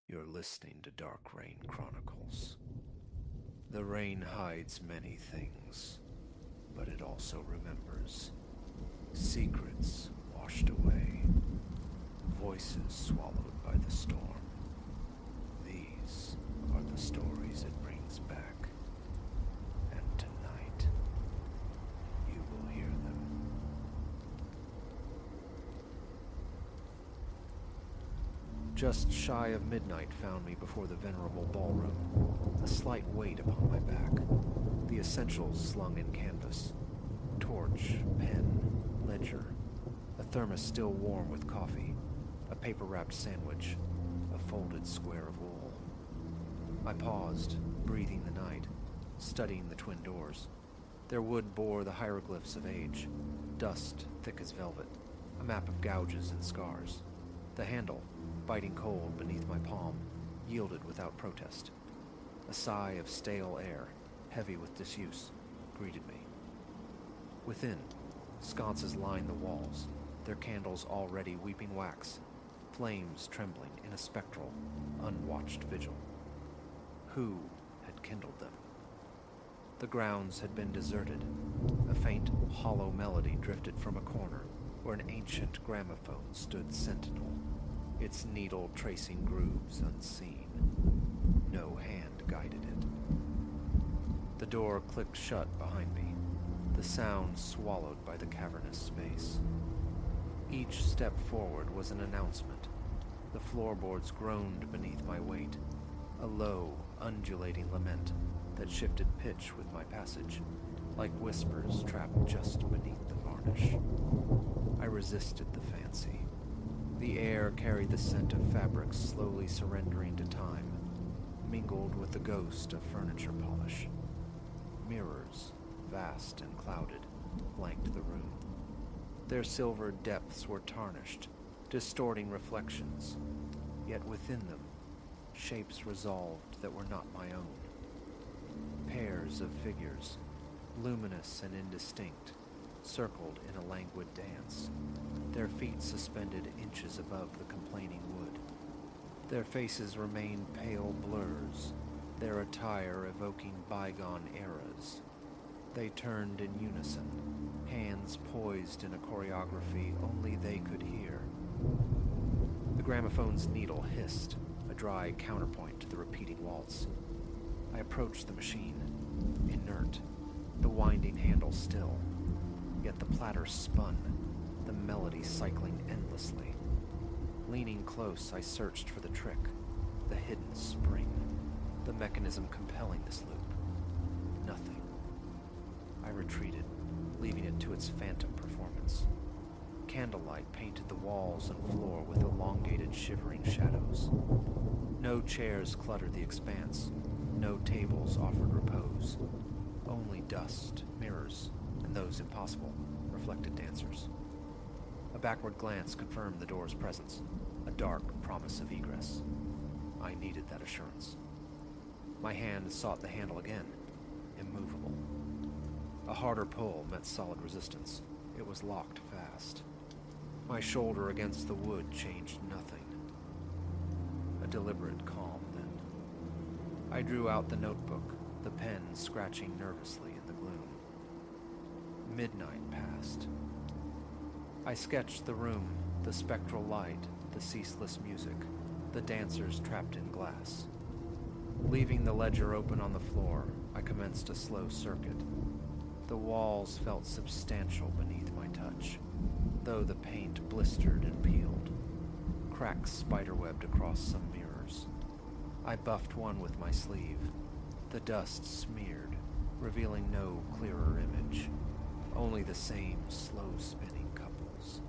You're listening to Dark Rain Chronicles. The rain hides many things, but it also remembers. Secrets washed away, voices swallowed by the storm. These are the stories it brings back, and tonight, you will hear them. Just shy of midnight found me before the venerable ballroom, a slight weight upon my back, the essentials slung in canvas, torch, pen, ledger, a thermos still warm with coffee, a paper-wrapped sandwich, a folded square of wool. I paused, breathing the night, studying the twin doors. Their wood bore the hieroglyphs of age, dust thick as velvet, a map of gouges and scars. The handle, biting cold beneath my palm, yielded without protest. A sigh of stale air, heavy with disuse, greeted me. Within, sconces lined the walls, their candles already weeping wax, flames trembling in a spectral, unwatched vigil. Who had kindled them? The grounds had been deserted. A faint, hollow melody drifted from a corner where an ancient gramophone stood sentinel, its needle tracing grooves unseen. No hand guided it. The door clicked shut behind me, the sound swallowed by the cavernous space. Each step forward was an announcement. The floorboards groaned beneath my weight, a low, undulating lament that shifted pitch with my passage, like whispers trapped just beneath the varnish. I resisted the fancy. The air carried the scent of fabrics slowly surrendering to time, mingled with the ghost of furniture polish. Mirrors, vast and clouded, flanked the room. Their silver depths were tarnished, distorting reflections, yet within them, shapes resolved that were not my own. Pairs of figures, luminous and indistinct, circled in a languid dance, their feet suspended inches above the complaining wood. Their faces remained pale blurs, their attire evoking bygone eras. They turned in unison, hands poised in a choreography only they could hear. The gramophone's needle hissed, a dry counterpoint to the repeating waltz. I approached the machine, inert, the winding handle still. Yet the platter spun, the melody cycling endlessly. Leaning close, I searched for the trick, the hidden spring, the mechanism compelling this loop. Nothing. I retreated, leaving it to its phantom performance. Candlelight painted the walls and floor with elongated, shivering shadows. No chairs cluttered the expanse, no tables offered repose. Only dust, mirrors, and those impossible, reflected dancers. A backward glance confirmed the door's presence, a dark promise of egress. I needed that assurance. My hand sought the handle again, immovable. A harder pull met solid resistance. It was locked fast. My shoulder against the wood changed nothing. A deliberate calm, then. I drew out the notebook, the pen scratching nervously in the gloom. Midnight passed. I sketched the room, the spectral light, the ceaseless music, the dancers trapped in glass. Leaving the ledger open on the floor, I commenced a slow circuit. The walls felt substantial beneath my touch, though the paint blistered and peeled. Cracks spiderwebbed across some mirrors. I buffed one with my sleeve. The dust smeared, revealing no clearer image. Only the same slow-spinning couples,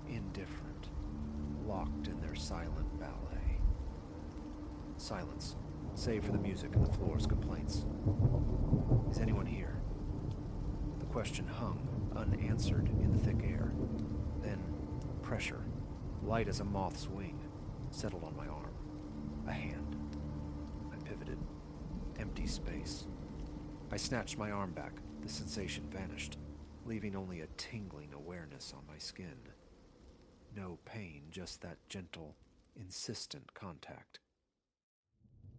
indifferent, locked in their silent ballet. Silence, save for the music and the floor's complaints. Is anyone here? The question hung, unanswered, in the thick air. Then, pressure, light as a moth's wing, settled on my arm. A hand. I pivoted. Empty space. I snatched my arm back. The sensation vanished, leaving only a tingling awareness on my skin. No pain, just that gentle, insistent contact.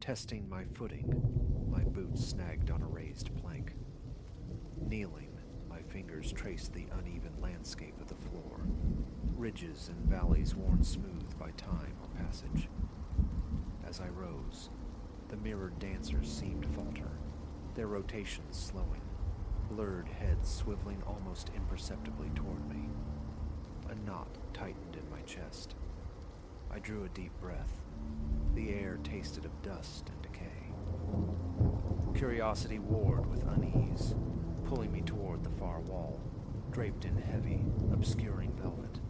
Testing my footing, my boots snagged on a raised plank. Kneeling, my fingers traced the uneven landscape of the floor, ridges and valleys worn smooth by time or passage. As I rose, the mirrored dancers seemed to falter, their rotations slowing, blurred heads swiveling almost imperceptibly toward me. A knot tightened in my chest. I drew a deep breath. The air tasted of dust and decay. Curiosity warred with unease, pulling me toward the far wall, draped in heavy, obscuring velvet.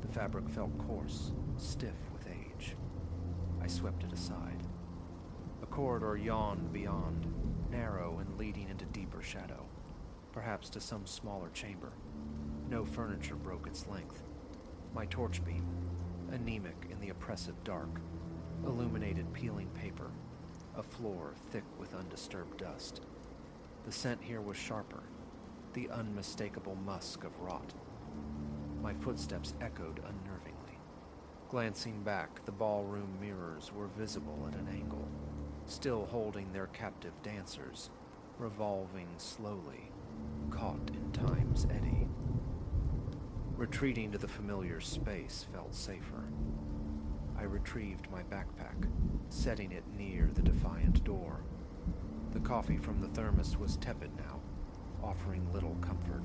The fabric felt coarse, stiff with age. I swept it aside. A corridor yawned beyond, narrow and leading into deeper shadow, perhaps to some smaller chamber. No furniture broke its length. My torch beam, anemic in the oppressive dark, illuminated peeling paper, a floor thick with undisturbed dust. The scent here was sharper, the unmistakable musk of rot. My footsteps echoed unnervingly. Glancing back, the ballroom mirrors were visible at an angle, still holding their captive dancers, revolving slowly, caught in time's eddy. Retreating to the familiar space felt safer. I retrieved my backpack, setting it near the defiant door. The coffee from the thermos was tepid now, offering little comfort.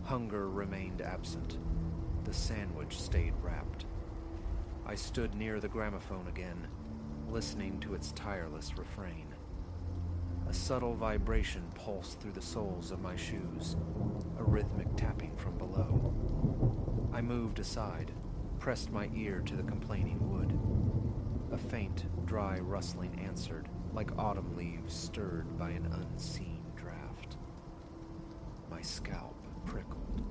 Hunger remained absent. The sandwich stayed wrapped. I stood near the gramophone again, listening to its tireless refrain. A subtle vibration pulsed through the soles of my shoes, a rhythmic tapping from below. I moved aside, pressed my ear to the complaining wood. A faint, dry rustling answered, like autumn leaves stirred by an unseen draft. My scalp prickled.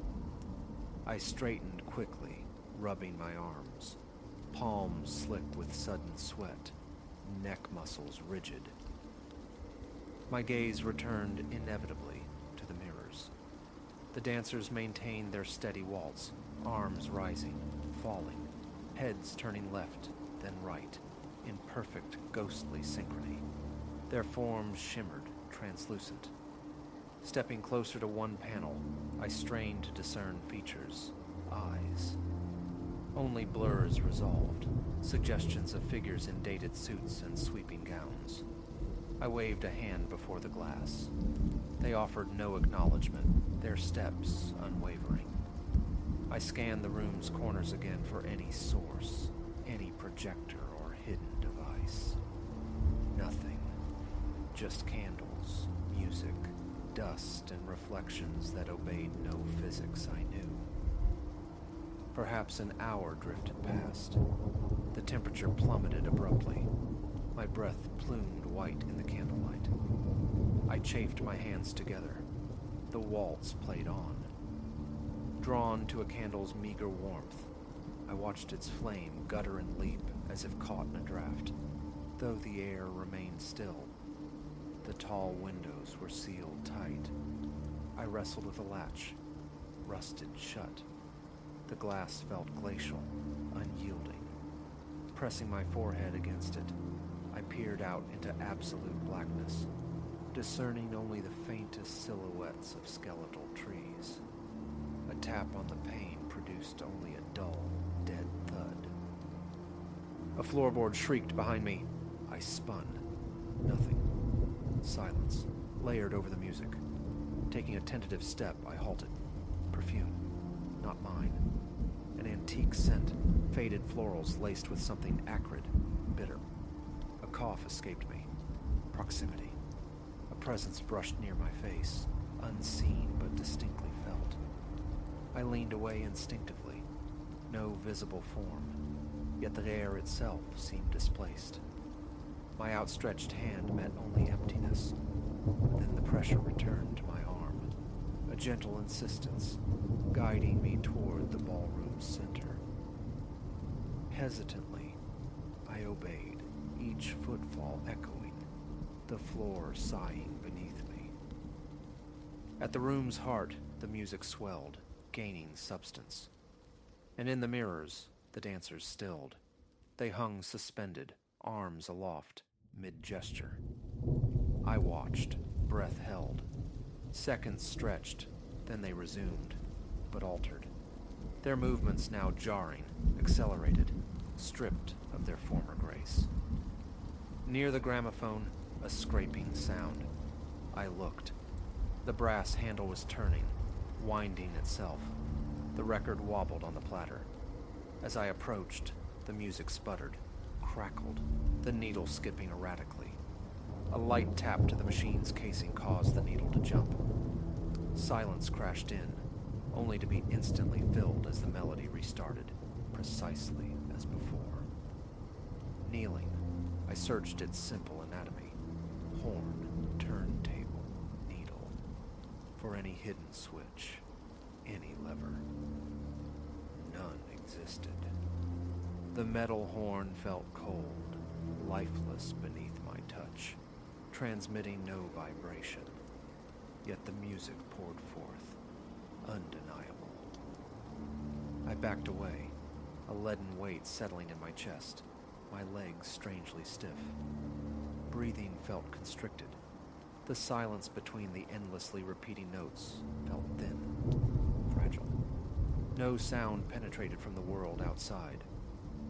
I straightened quickly, rubbing my arms, palms slick with sudden sweat, neck muscles rigid. My gaze returned inevitably to the mirrors. The dancers maintained their steady waltz, arms rising, falling, heads turning left, then right, in perfect ghostly synchrony. Their forms shimmered, translucent. Stepping closer to one panel, I strained to discern features, eyes. Only blurs resolved, suggestions of figures in dated suits and sweeping gowns. I waved a hand before the glass. They offered no acknowledgement, their steps unwavering. I scanned the room's corners again for any source, any projector or hidden device. Nothing. Just candles, music, dust, and reflections that obeyed no physics I knew. Perhaps an hour drifted past. The temperature plummeted abruptly. My breath plumed white in the candlelight. I chafed my hands together. The waltz played on. Drawn to a candle's meager warmth, I watched its flame gutter and leap as if caught in a draft, though the air remained still. The tall windows were sealed tight. I wrestled with a latch, rusted shut. The glass felt glacial, unyielding. Pressing my forehead against it, I peered out into absolute blackness, discerning only the faintest silhouettes of skeletal trees. A tap on the pane produced only a dull, dead thud. A floorboard shrieked behind me. I spun. Nothing. Silence, layered over the music. Taking a tentative step, I halted. Perfume. Not mine. An antique scent, faded florals laced with something acrid, bitter. A cough escaped me. Proximity. A presence brushed near my face, unseen but distinctly felt. I leaned away instinctively. No visible form, yet the air itself seemed displaced. My outstretched hand met only emptiness. Then the pressure returned to my arm, a gentle insistence, guiding me toward the ballroom's center. Hesitantly, I obeyed, each footfall echoing, the floor sighing beneath me. At the room's heart, the music swelled, gaining substance. And in the mirrors, the dancers stilled. They hung suspended, arms aloft, mid-gesture. I watched, breath held. Seconds stretched, then they resumed, but altered. Their movements now jarring, accelerated, stripped of their former grace. Near the gramophone, a scraping sound. I looked. The brass handle was turning, winding itself. The record wobbled on the platter. As I approached, the music sputtered, crackled, the needle skipping erratically. A light tap to the machine's casing caused the needle to jump. Silence crashed in, only to be instantly filled as the melody restarted, precisely as before. Kneeling, I searched its simple anatomy. Horn, turntable, needle. For any hidden switch, any lever. None existed. The metal horn felt cold, lifeless beneath my touch, transmitting no vibration. Yet the music poured forth, undeniable. I backed away, a leaden weight settling in my chest, my legs strangely stiff. Breathing felt constricted. The silence between the endlessly repeating notes felt thin, fragile. No sound penetrated from the world outside.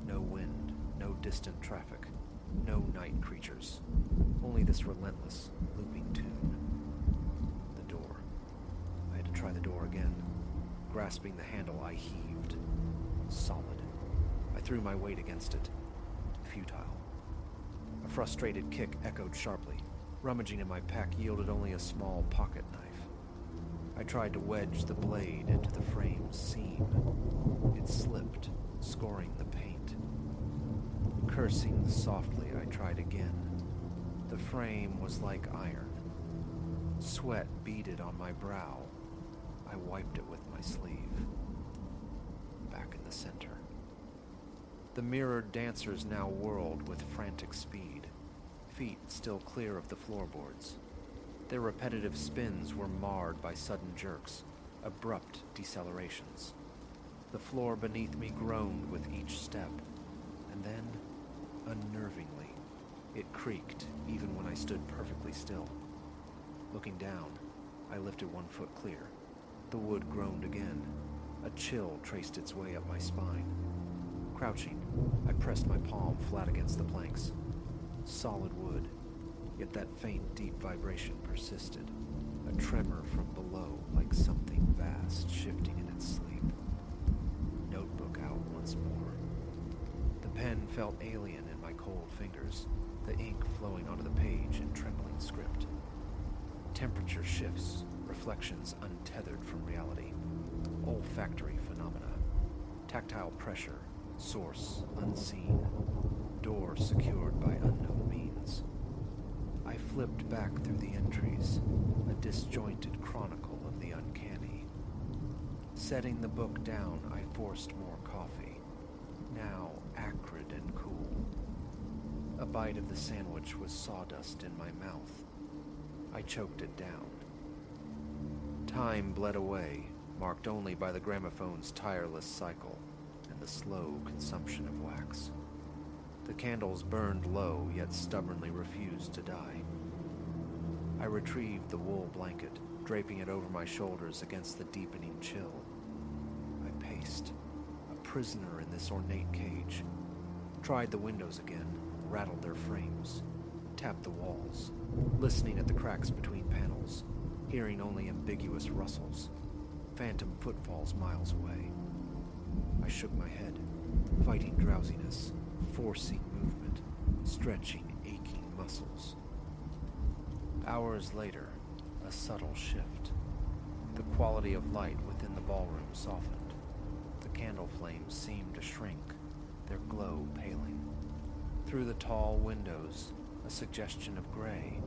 No wind, no distant traffic, no night creatures. Only this relentless, looping tune. The door. I had to try the door again. Grasping the handle, I heaved. Solid. I threw my weight against it. Futile. A frustrated kick echoed sharply. Rummaging in my pack yielded only a small pocket knife. I tried to wedge the blade into the frame's seam. It slipped, scoring the paint. Cursing softly, I tried again. The frame was like iron. Sweat beaded on my brow. I wiped it with my sleeve. Back in the center. The mirrored dancers now whirled with frantic speed, feet still clear of the floorboards. Their repetitive spins were marred by sudden jerks, abrupt decelerations. The floor beneath me groaned with each step, and then, unnervingly, it creaked even when I stood perfectly still. Looking down, I lifted one foot clear. The wood groaned again. A chill traced its way up my spine. Crouching, I pressed my palm flat against the planks. Solid wood, yet that faint, deep vibration persisted. A tremor from below, like something vast shifting in its sleep. Notebook out once more. The pen felt alien in my cold fingers, the ink flowing onto the page in trembling script. Temperature shifts, reflections untethered from reality. Olfactory phenomena. Tactile pressure, source unseen. Door secured by unknown means. I flipped back through the entries, a disjointed chronicle of the uncanny. Setting the book down, I forced more coffee, now acrid and cool. A bite of the sandwich was sawdust in my mouth. I choked it down. Time bled away, marked only by the gramophone's tireless cycle and the slow consumption of wax. The candles burned low, yet stubbornly refused to die. I retrieved the wool blanket, draping it over my shoulders against the deepening chill. I paced, a prisoner in this ornate cage. Tried the windows again, rattled their frames, tapped the walls, listening at the cracks between panels, hearing only ambiguous rustles, phantom footfalls miles away. I shook my head, fighting drowsiness, forcing movement, stretching aching muscles. Hours later, a subtle shift. The quality of light within the ballroom softened. The candle flames seemed to shrink, their glow paling. Through the tall windows, a suggestion of gray,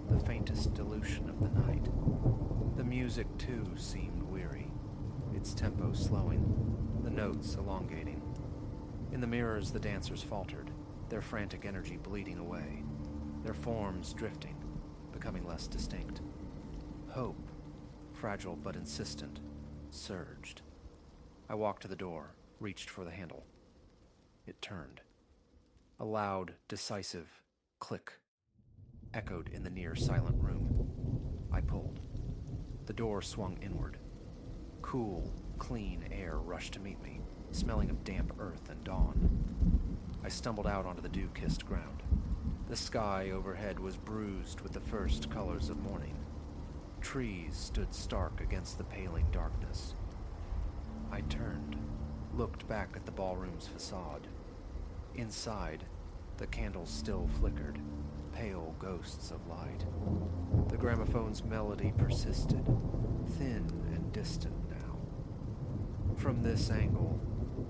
the faintest dilution of the night. The music, too, seemed weary, its tempo slowing, the notes elongating. In the mirrors, the dancers faltered, their frantic energy bleeding away, their forms drifting, becoming less distinct. Hope, fragile but insistent, surged. I walked to the door, reached for the handle. It turned. A loud, decisive Click, echoed in the near silent room. I pulled. The door swung inward. Cool, clean air rushed to meet me, smelling of damp earth and dawn. I stumbled out onto the dew-kissed ground. The sky overhead was bruised with the first colors of morning. Trees stood stark against the paling darkness. I turned, looked back at the ballroom's facade. Inside, the candles still flickered, pale ghosts of light. The gramophone's melody persisted, thin and distant now. From this angle,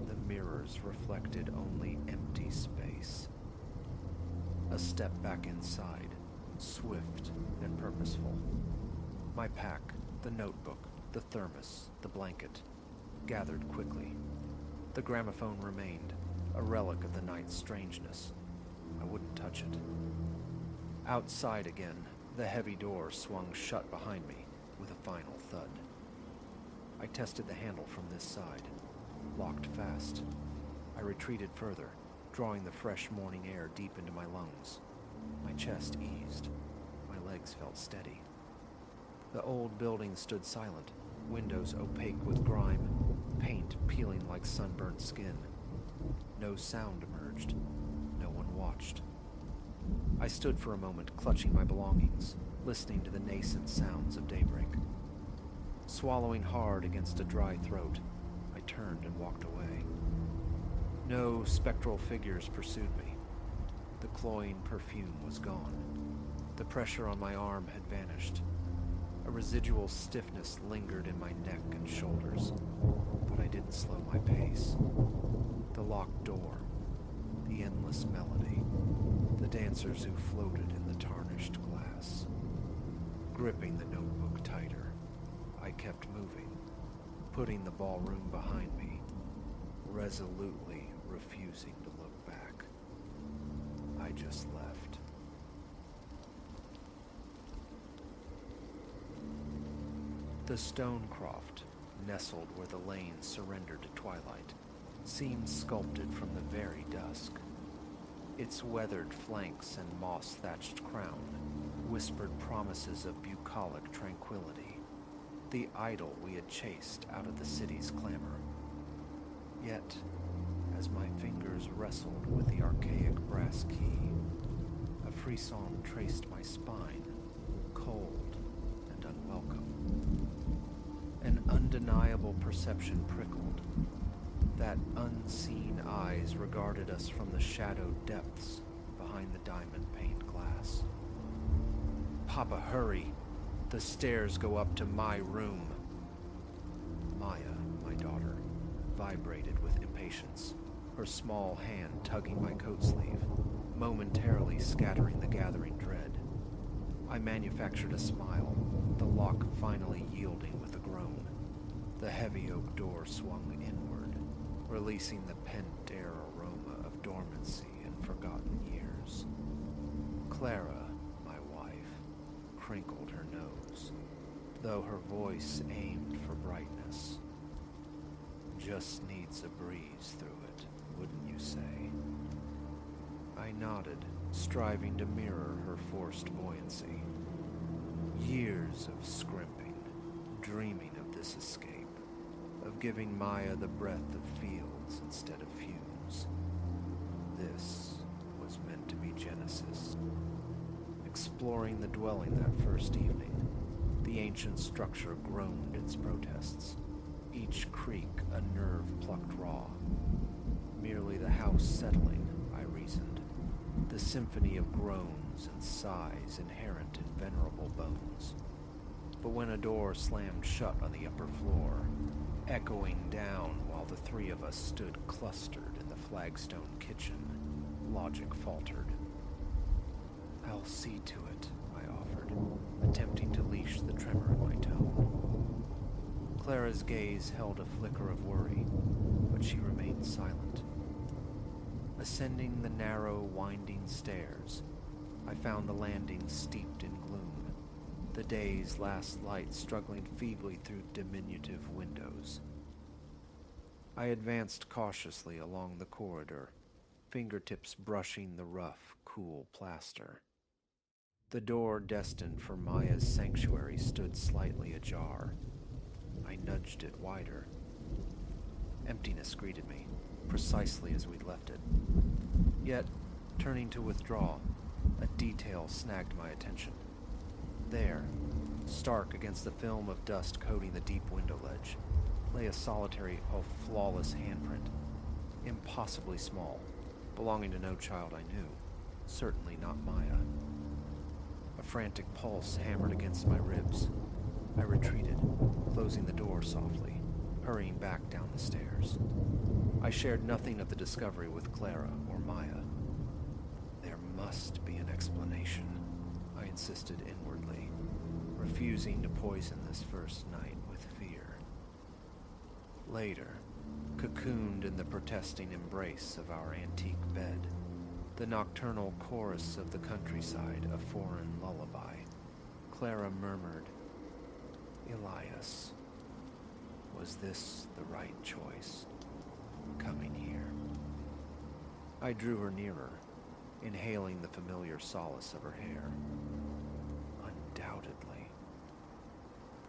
the mirrors reflected only empty space. A step back inside, swift and purposeful. My pack, the notebook, the thermos, the blanket, gathered quickly. The gramophone remained, a relic of the night's strangeness. I wouldn't touch it. Outside again, the heavy door swung shut behind me with a final thud. I tested the handle from this side. Locked fast. I retreated further, drawing the fresh morning air deep into my lungs. My chest eased. My legs felt steady. The old building stood silent, windows opaque with grime, paint peeling like sunburnt skin. No sound emerged. No one watched. I stood for a moment, clutching my belongings, listening to the nascent sounds of daybreak. Swallowing hard against a dry throat, I turned and walked away. No spectral figures pursued me. The cloying perfume was gone. The pressure on my arm had vanished. A residual stiffness lingered in my neck and shoulders, but I didn't slow my pace. The locked door, the endless melody, the dancers who floated in the tarnished glass. Gripping the notebook tighter, I kept moving, putting the ballroom behind me, resolutely refusing to look back. I just left. The stone croft, nestled where the lane surrendered to twilight, seemed sculpted from the very dusk. Its weathered flanks and moss-thatched crown whispered promises of bucolic tranquility, the idol we had chased out of the city's clamor. Yet, as my fingers wrestled with the archaic brass key, a frisson traced my spine, cold and unwelcome. An undeniable perception prickled, that unseen eyes regarded us from the shadowed depths behind the diamond-paned glass. Papa, hurry! The stairs go up to my room. Maya, my daughter, vibrated with impatience, her small hand tugging my coat sleeve, momentarily scattering the gathering dread. I manufactured a smile, the lock finally yielding with a groan. The heavy oak door swung inward, releasing the pent air aroma of dormancy and forgotten years. Clara, my wife, crinkled her nose, though her voice aimed for brightness. Just needs a breeze through it, wouldn't you say? I nodded, striving to mirror her forced buoyancy. Years of scrimping, dreaming of this escape, of giving Maya the breath of fields instead of fumes. This was meant to be Genesis. Exploring the dwelling that first evening, the ancient structure groaned its protests, each creak a nerve plucked raw. Merely the house settling, I reasoned, the symphony of groans and sighs inherent in venerable bones. But when a door slammed shut on the upper floor, echoing down while the three of us stood clustered in the flagstone kitchen, logic faltered. I'll see to it, I offered, attempting to leash the tremor in my tone. Clara's gaze held a flicker of worry, but she remained silent. Ascending the narrow, winding stairs, I found the landing steeped in gloom, the day's last light struggling feebly through diminutive windows. I advanced cautiously along the corridor, fingertips brushing the rough, cool plaster. The door destined for Maya's sanctuary stood slightly ajar. I nudged it wider. Emptiness greeted me, precisely as we'd left it. Yet, turning to withdraw, a detail snagged my attention. There, stark against the film of dust coating the deep window ledge, lay a solitary, flawless handprint. Impossibly small, belonging to no child I knew, certainly not Maya. A frantic pulse hammered against my ribs. I retreated, closing the door softly, hurrying back down the stairs. I shared nothing of the discovery with Clara or Maya. There must be an explanation, I insisted inwardly, refusing to poison this first night with fear. Later, cocooned in the protesting embrace of our antique bed, the nocturnal chorus of the countryside a foreign lullaby, Clara murmured, "Elias, was this the right choice, coming here?" I drew her nearer, inhaling the familiar solace of her hair. Undoubtedly.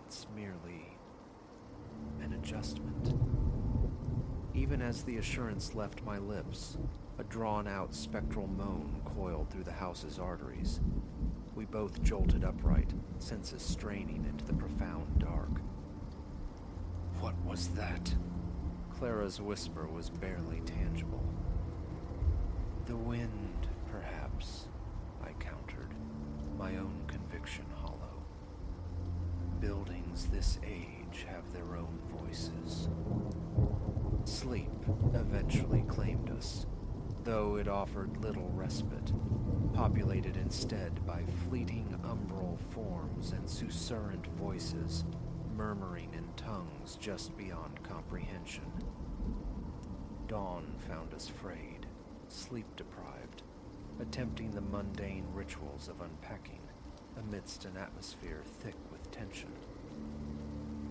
It's merely an adjustment. Even as the assurance left my lips, a drawn-out spectral moan coiled through the house's arteries. We both jolted upright, senses straining into the profound dark. What was that? Clara's whisper was barely tangible. The wind, perhaps, I countered, my own conviction hollow. Buildings this age have their own voices. Sleep eventually claimed us, though it offered little respite, populated instead by fleeting umbral forms and susurrant voices, murmuring in tongues just beyond comprehension. Dawn found us frayed, sleep-deprived, attempting the mundane rituals of unpacking amidst an atmosphere thick with tension.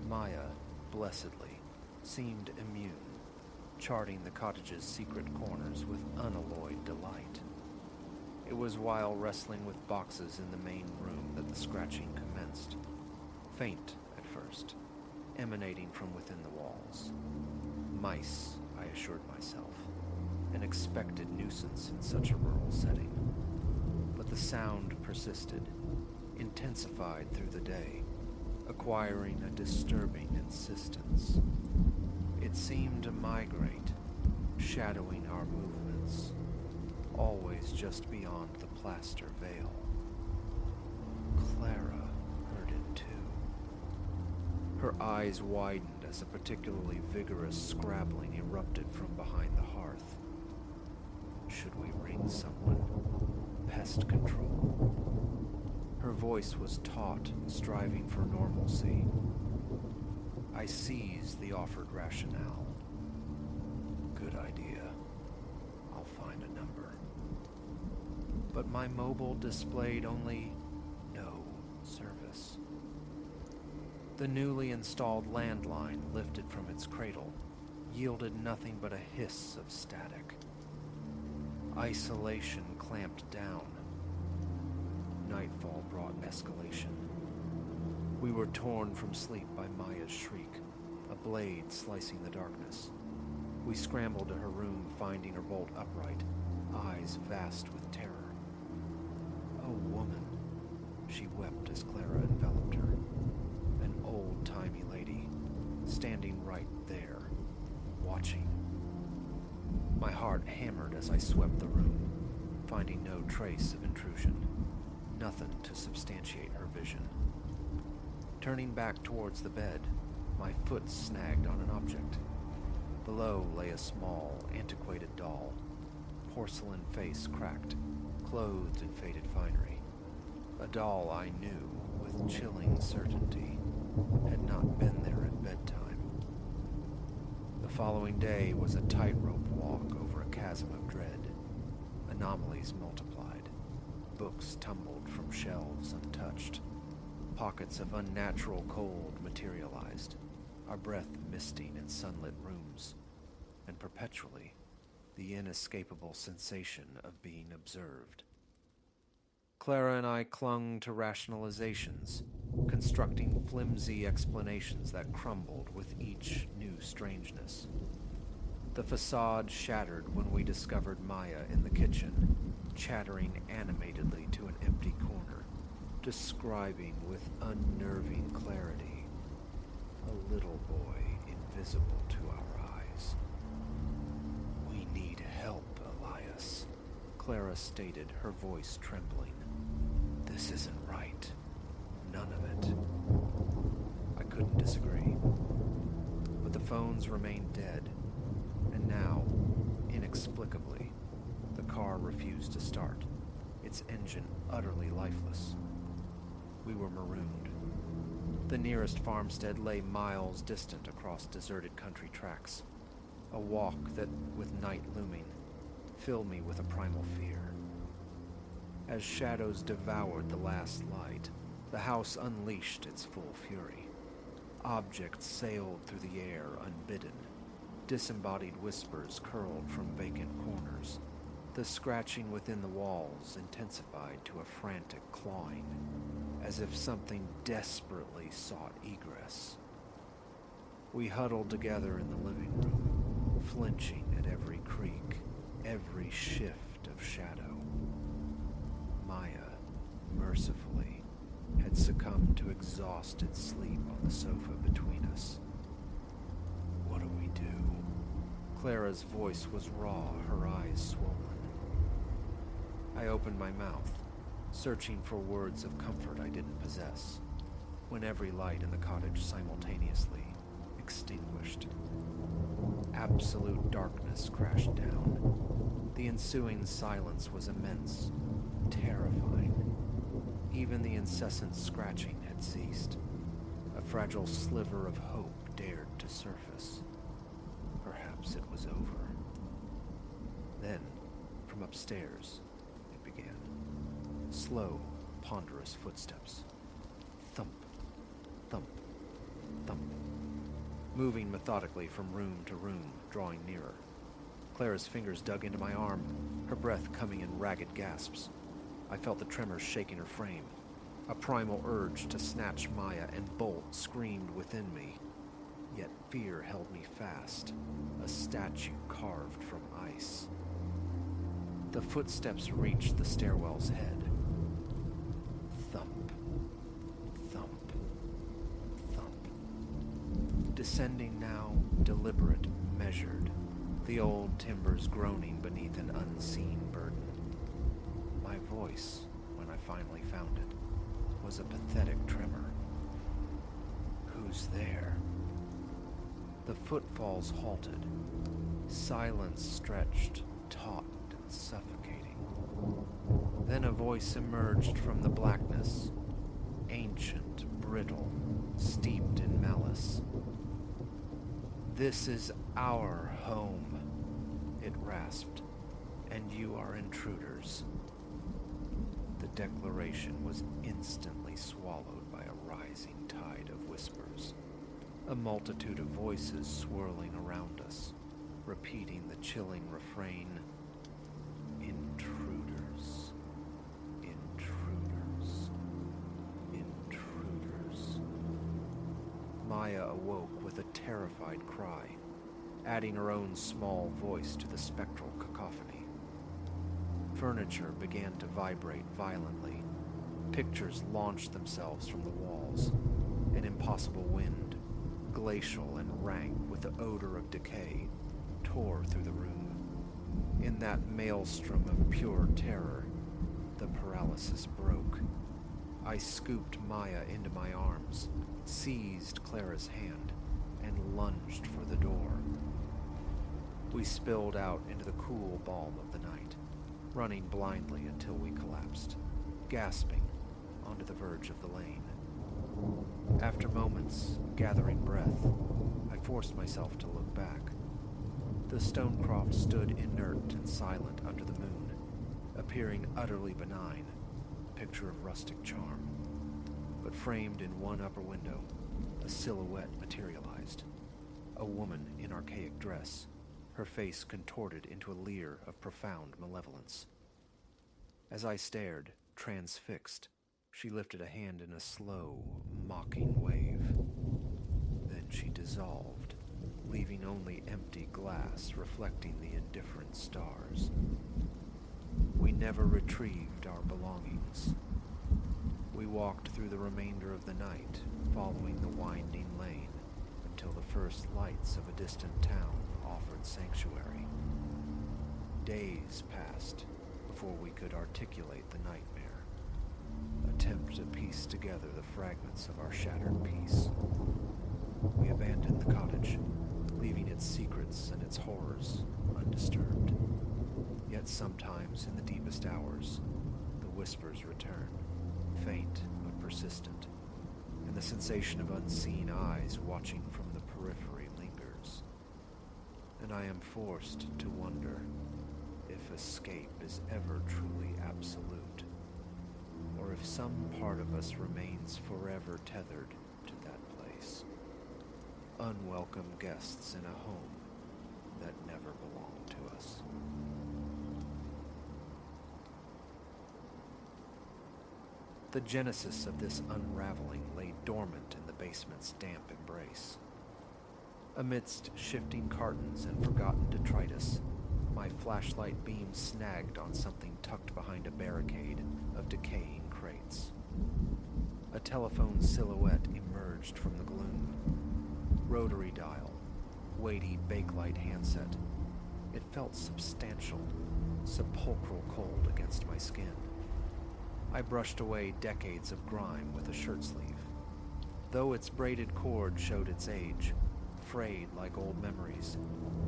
Maya, blessedly, seemed immune, charting the cottage's secret corners with unalloyed delight. It was while wrestling with boxes in the main room that the scratching commenced, faint at first, emanating from within the walls. Mice, I assured myself, an expected nuisance in such a rural setting. But the sound persisted, intensified through the day, acquiring a disturbing insistence. It seemed to migrate, shadowing our movements, always just beyond the plaster veil. Clara heard it too. Her eyes widened as a particularly vigorous scrabbling erupted from behind the hearth. Should we ring someone? Pest control. Her voice was taut, striving for normalcy. I seized the offered rationale. Good idea. I'll find a number. But my mobile displayed only no service. The newly installed landline, lifted from its cradle, yielded nothing but a hiss of static. Isolation clamped down. Nightfall brought escalation. We were torn from sleep by Maya's shriek, a blade slicing the darkness. We scrambled to her room, finding her bolt upright, eyes vast with terror. "Oh, woman," she wept as Clara enveloped her. An old-timey lady, standing right there, watching. My heart hammered as I swept the room, finding no trace of intrusion, nothing to substantiate her vision. Turning back towards the bed, my foot snagged on an object. Below lay a small, antiquated doll, porcelain face cracked, clothed in faded finery. A doll I knew, with chilling certainty, had not been there at bedtime. The following day was a tightrope walk over a chasm of dread. Anomalies multiplied. Books tumbled from shelves untouched. Pockets of unnatural cold materialized, our breath misting in sunlit rooms, and perpetually the inescapable sensation of being observed. Clara and I clung to rationalizations, constructing flimsy explanations that crumbled with each new strangeness. The facade shattered when we discovered Maya in the kitchen, chattering animatedly to an empty corner, describing with unnerving clarity a little boy invisible to our eyes. "We need help, Elias," Clara stated, her voice trembling. "This isn't right. None of it." I couldn't disagree. But the phones remained dead, and now, inexplicably, the car refused to start, its engine utterly lifeless. We were marooned. The nearest farmstead lay miles distant across deserted country tracks, a walk that, with night looming, filled me with a primal fear. As shadows devoured the last light, the house unleashed its full fury. Objects sailed through the air unbidden. Disembodied whispers curled from vacant corners. The scratching within the walls intensified to a frantic clawing, as if something desperately sought egress. We huddled together in the living room, flinching at every creak, every shift of shadow. Maya, mercifully, had succumbed to exhausted sleep on the sofa between us. "What do we do?" Clara's voice was raw, her eyes swollen. I opened my mouth, searching for words of comfort I didn't possess, when every light in the cottage simultaneously extinguished. Absolute darkness crashed down. The ensuing silence was immense, terrifying. Even the incessant scratching had ceased. A fragile sliver of hope dared to surface. Perhaps it was over. Then, from upstairs, it began. Slow, ponderous footsteps. Thump, thump, thump. Moving methodically from room to room, drawing nearer. Clara's fingers dug into my arm, her breath coming in ragged gasps. I felt the tremors shaking her frame. A primal urge to snatch Maya and bolt screamed within me. Yet fear held me fast, a statue carved from ice. The footsteps reached the stairwell's head. Thump, thump, thump. Descending now, deliberate, measured, the old timbers groaning beneath an unseen burden. My voice, when I finally found it, was a pathetic tremor. "Who's there?" The footfalls halted. Silence stretched, taut and suffocating. Then a voice emerged from the blackness, ancient, brittle, steeped in malice. "This is our home," it rasped, "and you are intruders." The declaration was instantly swallowed by a rising tide of whispers, a multitude of voices swirling around us, repeating the chilling refrain, "Intruders, intruders, intruders." Maya awoke with a terrified cry, adding her own small voice to the spectral cacophony. Furniture began to vibrate violently. Pictures launched themselves from the walls. An impossible wind, glacial and rank with the odor of decay, tore through the room. In that maelstrom of pure terror, the paralysis broke. I scooped Maya into my arms, seized Clara's hand, and lunged for the door. We spilled out into the cool balm of the night, running blindly until we collapsed, gasping onto the verge of the lane. After moments, gathering breath, I forced myself to look back. The Stonecroft stood inert and silent under the moon, appearing utterly benign, a picture of rustic charm. But framed in one upper window, a silhouette materialized. A woman in archaic dress, her face contorted into a leer of profound malevolence. As I stared, transfixed, she lifted a hand in a slow, mocking wave. Then she dissolved, leaving only empty glass reflecting the indifferent stars. We never retrieved our belongings. We walked through the remainder of the night, following the winding lane, until the first lights of a distant town offered sanctuary. Days passed before we could articulate the nightmare, attempt to piece together the fragments of our shattered peace. We abandoned the cottage, leaving its secrets and its horrors undisturbed. Yet sometimes in the deepest hours, the whispers return, faint but persistent, and the sensation of unseen eyes watching from the periphery lingers. And I am forced to wonder if escape is ever truly absolute, or if some part of us remains forever tethered to that place. Unwelcome guests in a home that never belonged to us. The genesis of this unraveling lay dormant in the basement's damp embrace. Amidst shifting cartons and forgotten detritus, my flashlight beam snagged on something tucked behind a barricade of decaying crates. A telephone silhouette emerged from the gloom. Rotary dial, weighty bakelite handset. It felt substantial, sepulchral cold against my skin. I brushed away decades of grime with a shirt sleeve. Though its braided cord showed its age, frayed like old memories,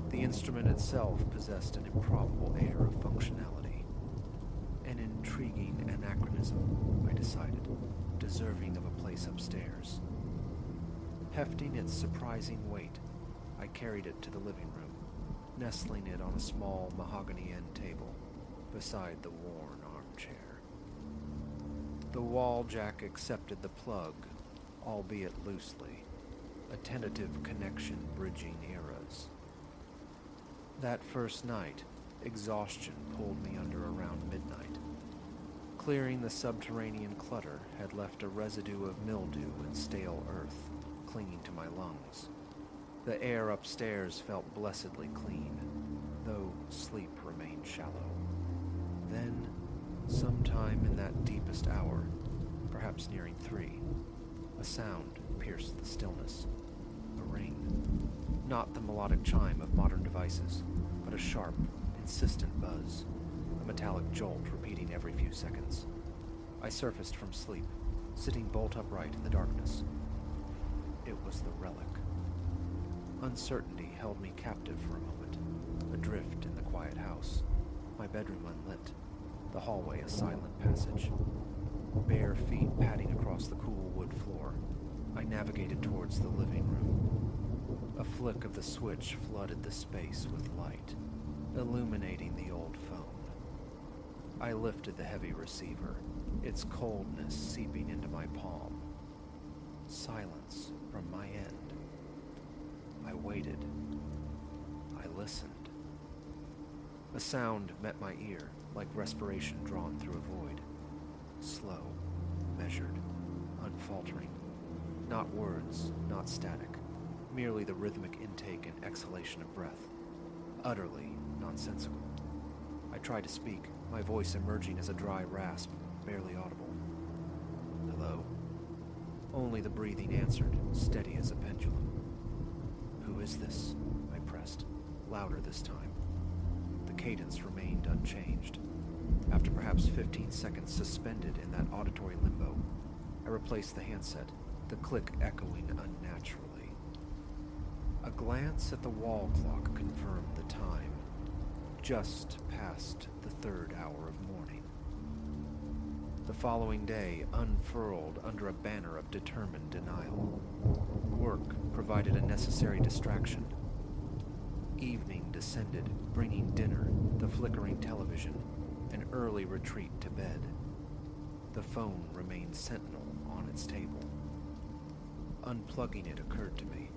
the instrument itself possessed an improbable air of functionality. An intriguing anachronism, I decided, deserving of a place upstairs. Hefting its surprising weight, I carried it to the living room, nestling it on a small mahogany end table beside the worn armchair. The wall jack accepted the plug, albeit loosely, a tentative connection bridging eras. That first night, exhaustion pulled me under around midnight. Clearing the subterranean clutter had left a residue of mildew and stale earth clinging to my lungs. The air upstairs felt blessedly clean, though sleep remained shallow. Then, sometime in that deepest hour, perhaps nearing 3, a sound pierced the stillness. A ring. Not the melodic chime of modern devices, but a sharp, insistent buzz, a metallic jolt repeating every few seconds. I surfaced from sleep, sitting bolt upright in the darkness. It was the relic. Uncertainty held me captive for a moment, adrift in the quiet house, my bedroom unlit, the hallway a silent passage. Bare feet padding across the cool wood floor, I navigated towards the living room. A flick of the switch flooded the space with light, illuminating the old phone. I lifted the heavy receiver, its coldness seeping into my palm. Silence from my end. I waited. I listened. A sound met my ear, like respiration drawn through a void. Slow, measured, unfaltering. Not words, not static. Merely the rhythmic intake and exhalation of breath. Utterly nonsensical. I tried to speak, my voice emerging as a dry rasp, barely audible. Hello? Only the breathing answered, steady as a pendulum. Who is this? I pressed, louder this time. The cadence remained unchanged. After perhaps 15 seconds suspended in that auditory limbo, I replaced the handset, the click echoing unnaturally. A glance at the wall clock confirmed the time. Just past the 3rd hour of morning. The following day unfurled under a banner of determined denial. Work provided a necessary distraction. Evening descended, bringing dinner, the flickering television, an early retreat to bed. The phone remained sentinel on its table. Unplugging it occurred to me,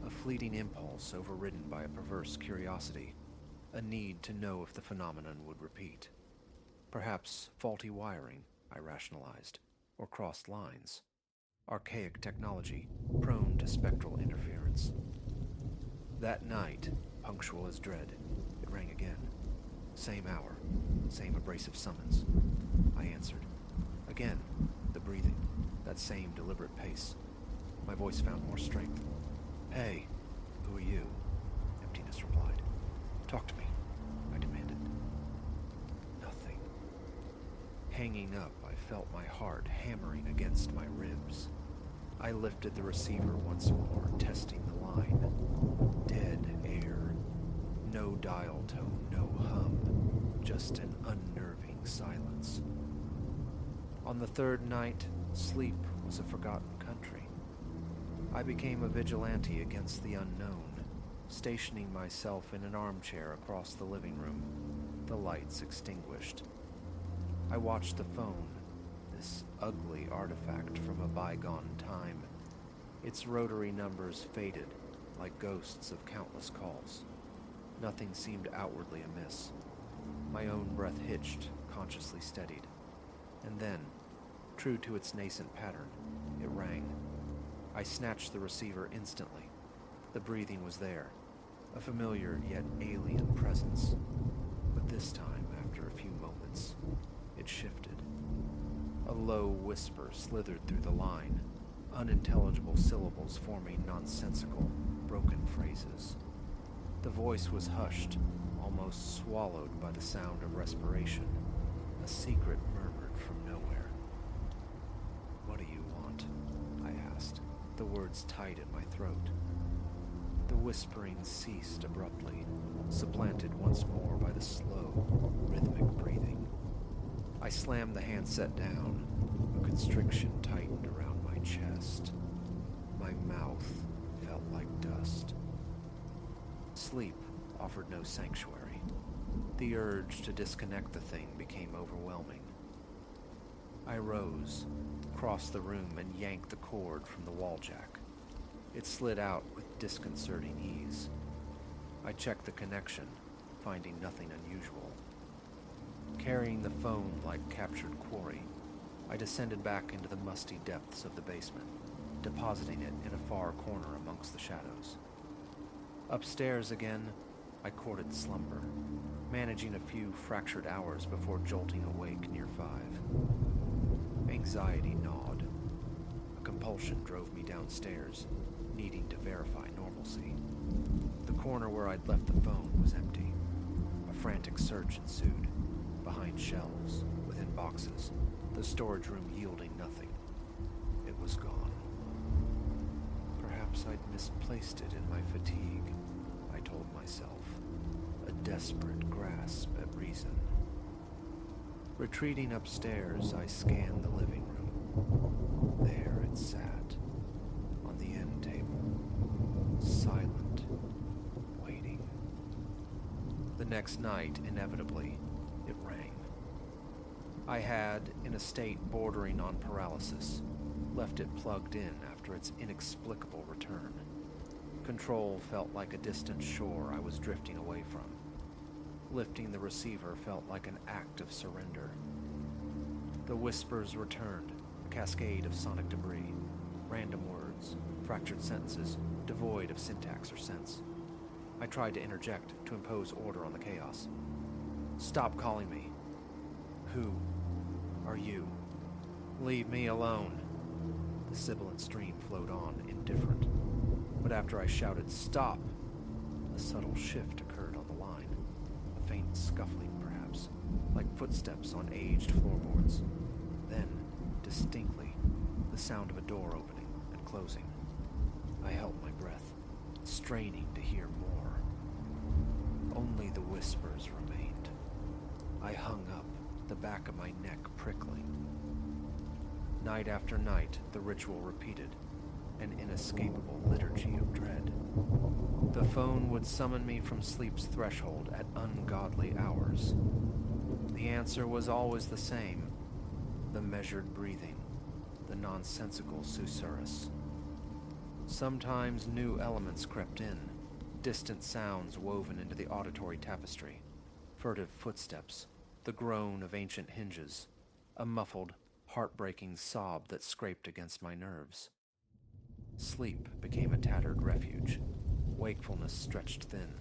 a fleeting impulse overridden by a perverse curiosity, a need to know if the phenomenon would repeat. Perhaps faulty wiring, I rationalized, or crossed lines. Archaic technology, prone to spectral interference. That night, punctual as dread, it rang again. Same hour, same abrasive summons. I answered. Again, the breathing, that same deliberate pace. My voice found more strength. "Hey, who are you?" Emptiness replied. "Talk to me," I demanded. Nothing. Hanging up, I felt my heart hammering against my ribs. I lifted the receiver once more, testing the line. Dead air. No dial tone, no hum, just an unnerving silence. On the third night, sleep was a forgotten country. I became a vigilante against the unknown, stationing myself in an armchair across the living room, the lights extinguished. I watched the phone, this ugly artifact from a bygone time. Its rotary numbers faded like ghosts of countless calls. Nothing seemed outwardly amiss. My own breath hitched, consciously steadied. And then, true to its nascent pattern, it rang. I snatched the receiver instantly. The breathing was there, a familiar yet alien presence. But this time, after a few moments, it shifted. A low whisper slithered through the line, unintelligible syllables forming nonsensical, broken phrases. The voice was hushed, almost swallowed by the sound of respiration, a secret murmured from nowhere. "What do you want?" I asked, the words tight in my throat. The whispering ceased abruptly, supplanted once more by the slow, rhythmic breathing. I slammed the handset down, a constriction tightened around my chest. My mouth felt like dust. Sleep offered no sanctuary. The urge to disconnect the thing became overwhelming. I rose, crossed the room, and yanked the cord from the wall jack. It slid out with disconcerting ease. I checked the connection, finding nothing unusual. Carrying the phone like captured quarry, I descended back into the musty depths of the basement, depositing it in a far corner amongst the shadows. Upstairs again, I courted slumber, managing a few fractured hours before jolting awake near 5. Anxiety gnawed. A compulsion drove me downstairs, needing to verify normalcy. The corner where I'd left the phone was empty. A frantic search ensued, behind shelves, within boxes, the storage room yielding nothing. It was gone. Perhaps I'd misplaced it in my fatigue, I told myself, a desperate grasp at reason. Retreating upstairs, I scanned the living room. There it sat, on the end table, silent, waiting. The next night, inevitably, it rang. I had, in a state bordering on paralysis, left it plugged in after its inexplicable return. Control felt like a distant shore I was drifting away from. Lifting the receiver felt like an act of surrender. The whispers returned, a cascade of sonic debris, random words, fractured sentences, devoid of syntax or sense. I tried to interject, to impose order on the chaos. "Stop calling me. Who are you? Leave me alone." The sibilant stream flowed on, indifferent. But after I shouted, "Stop!" a subtle shift occurred on the line. A faint scuffling, perhaps, like footsteps on aged floorboards. Then, distinctly, the sound of a door opening and closing. I held my breath, straining to hear more. Only the whispers remained. I hung up, the back of my neck prickling. Night after night, the ritual repeated, an inescapable liturgy of dread. The phone would summon me from sleep's threshold at ungodly hours. The answer was always the same, the measured breathing, the nonsensical susurrus. Sometimes new elements crept in, distant sounds woven into the auditory tapestry, furtive footsteps, the groan of ancient hinges, a muffled, heartbreaking sob that scraped against my nerves. Sleep became a tattered refuge. Wakefulness stretched thin,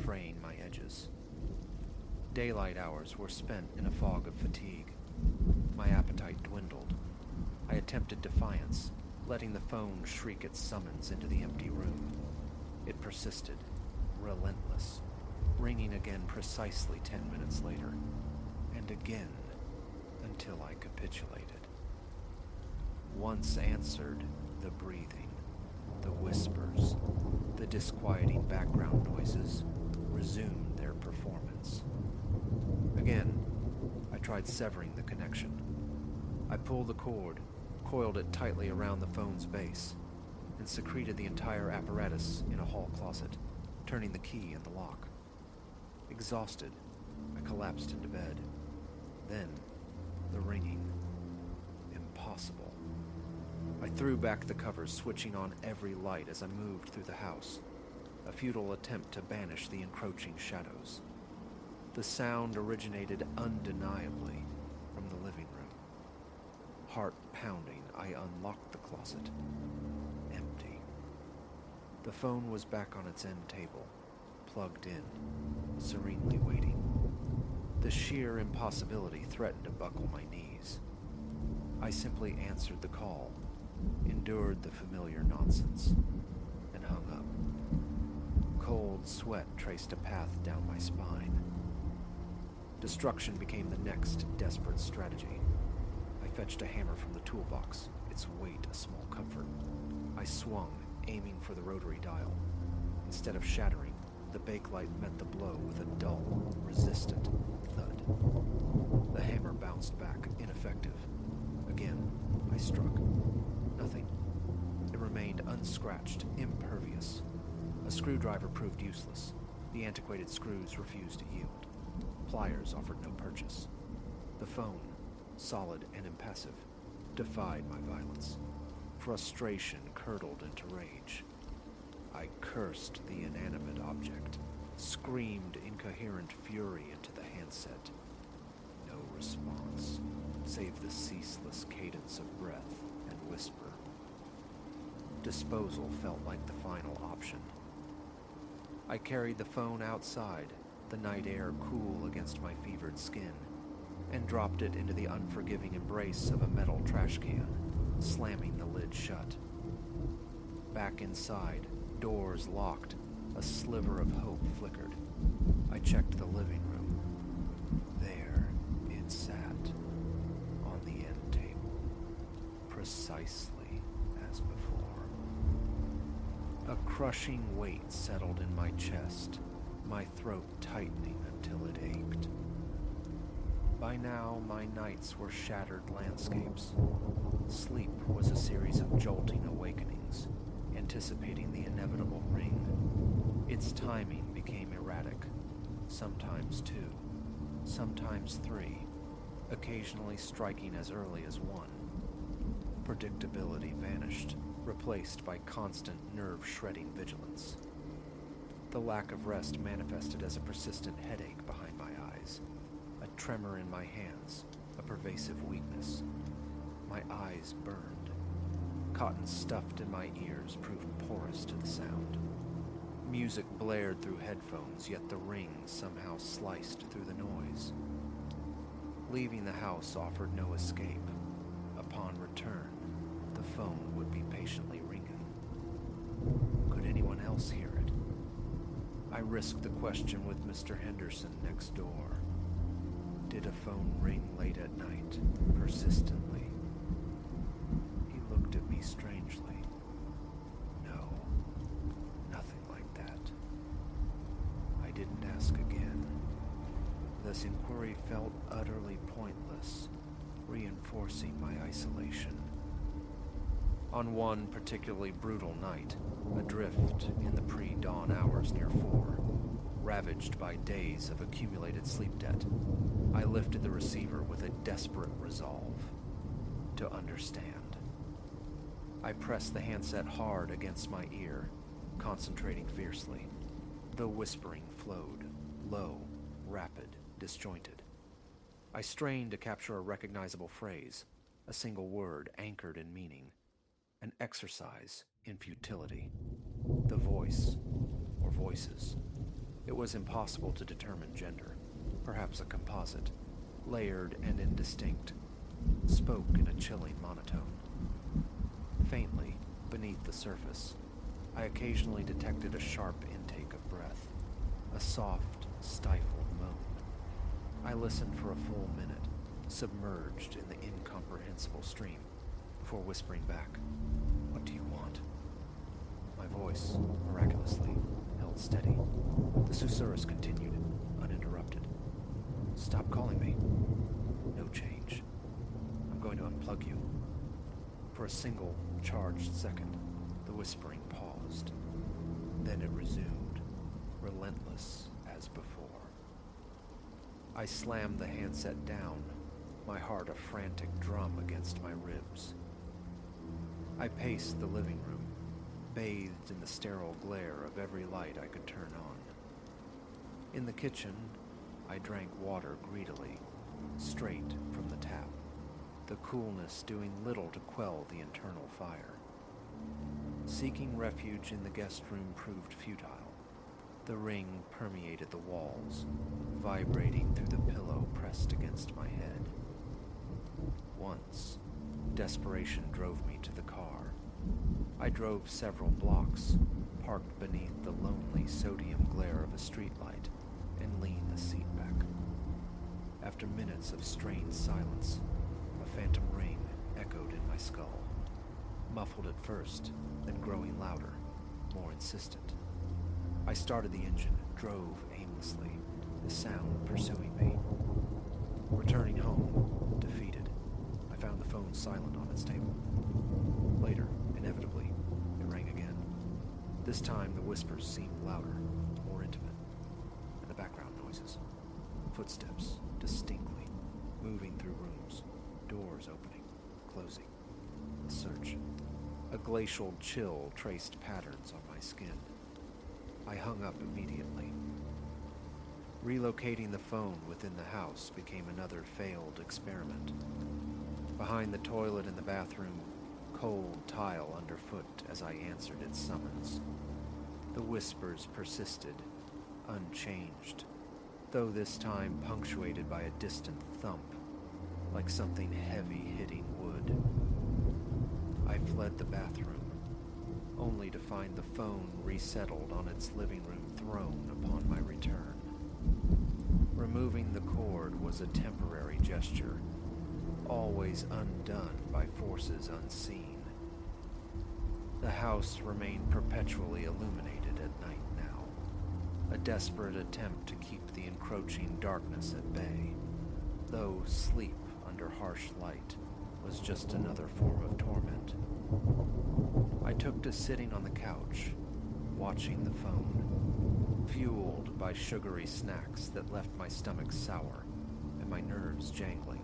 fraying my edges. Daylight hours were spent in a fog of fatigue. My appetite dwindled. I attempted defiance, letting the phone shriek its summons into the empty room. It persisted, relentless, ringing again precisely 10 minutes later, and again until I capitulated. Once answered, the breathing, the whispers, the disquieting background noises resumed their performance. Again, I tried severing the connection. I pulled the cord, coiled it tightly around the phone's base, and secreted the entire apparatus in a hall closet, turning the key in the lock. Exhausted, I collapsed into bed. Then, the ringing. Impossible. I threw back the covers, switching on every light as I moved through the house, a futile attempt to banish the encroaching shadows. The sound originated undeniably from the living room. Heart pounding, I unlocked the closet. Empty. The phone was back on its end table, plugged in, serenely waiting. The sheer impossibility threatened to buckle my knees. I simply answered the call, endured the familiar nonsense, and hung up. Cold sweat traced a path down my spine. Destruction became the next desperate strategy. I fetched a hammer from the toolbox, its weight a small comfort. I swung, aiming for the rotary dial. Instead of shattering, the bakelite met the blow with a dull, resistant thud. The hammer bounced back, ineffective. Again, I struck. Nothing. It remained unscratched, impervious. A screwdriver proved useless. The antiquated screws refused to yield. Pliers offered no purchase. The phone, solid and impassive, defied my violence. Frustration curdled into rage. I cursed the inanimate object, screamed incoherent fury into the handset. No response, save the ceaseless cadence of breath and whisper. Disposal felt like the final option. I carried the phone outside, the night air cool against my fevered skin, and dropped it into the unforgiving embrace of a metal trash can, slamming the lid shut. Back inside, doors locked, a sliver of hope flickered. I checked the living room. There it sat, on the end table, precisely as before. A crushing weight settled in my chest, my throat tightening until it ached. By now, my nights were shattered landscapes. Sleep was a series of jolting awakenings, anticipating the inevitable ring. Its timing became erratic, sometimes 2, sometimes 3, occasionally striking as early as 1. Predictability vanished, replaced by constant nerve-shredding vigilance. The lack of rest manifested as a persistent headache behind my eyes, a tremor in my hands, a pervasive weakness. My eyes burned. Cotton stuffed in my ears proved porous to the sound. Music blared through headphones, yet the ring somehow sliced through the noise. Leaving the house offered no escape. Upon return, the phone would be patiently ringing. Could anyone else hear it? I risked the question with Mr. Henderson next door. Did a phone ring late at night, persistently? He looked at me strangely. No, nothing like that. I didn't ask again. This inquiry felt utterly pointless, reinforcing my isolation. On one particularly brutal night, adrift in the pre-dawn hours near 4, ravaged by days of accumulated sleep debt, I lifted the receiver with a desperate resolve to understand. I pressed the handset hard against my ear, concentrating fiercely. The whispering flowed, low, rapid, disjointed. I strained to capture a recognizable phrase, a single word anchored in meaning, an exercise in futility. The voice, or voices. It was impossible to determine gender, perhaps a composite, layered and indistinct, spoke in a chilling monotone. Faintly, beneath the surface, I occasionally detected a sharp intake of breath, a soft, stifled moan. I listened for a full minute, submerged in the incomprehensible stream, before whispering back, "What do you want?" My voice, miraculously, held steady. The susurrus continued, uninterrupted. "Stop calling me." No change. "I'm going to unplug you." For a single, charged second, the whispering paused. Then it resumed, relentless as before. I slammed the handset down, my heart a frantic drum against my ribs. I paced the living room, bathed in the sterile glare of every light I could turn on. In the kitchen, I drank water greedily, straight from the tap, the coolness doing little to quell the internal fire. Seeking refuge in the guest room proved futile. The ring permeated the walls, vibrating through the pillow pressed against my head. Once, desperation drove me to the car. I drove several blocks, parked beneath the lonely sodium glare of a streetlight, and leaned the seat back. After minutes of strained silence, a phantom ring echoed in my skull, muffled at first, then growing louder, more insistent. I started the engine, drove aimlessly, the sound pursuing me. Returning home, defeated, I found the phone silent on its table. Later, inevitably, it rang again. This time the whispers seemed louder, more intimate, and the background noises. Footsteps, distinctly, moving through rooms, doors opening, closing. A search. A glacial chill traced patterns on my skin. I hung up immediately. Relocating the phone within the house became another failed experiment. Behind the toilet in the bathroom, cold tile underfoot as I answered its summons. The whispers persisted, unchanged, though this time punctuated by a distant thump, like something heavy hitting wood. I fled the bathroom, only to find the phone resettled on its living room throne upon my return. Removing the cord was a temporary gesture, always undone by forces unseen. The house remained perpetually illuminated at night now, a desperate attempt to keep the encroaching darkness at bay, though sleep under harsh light was just another form of torment. I took to sitting on the couch, watching the phone, fueled by sugary snacks that left my stomach sour and my nerves jangling.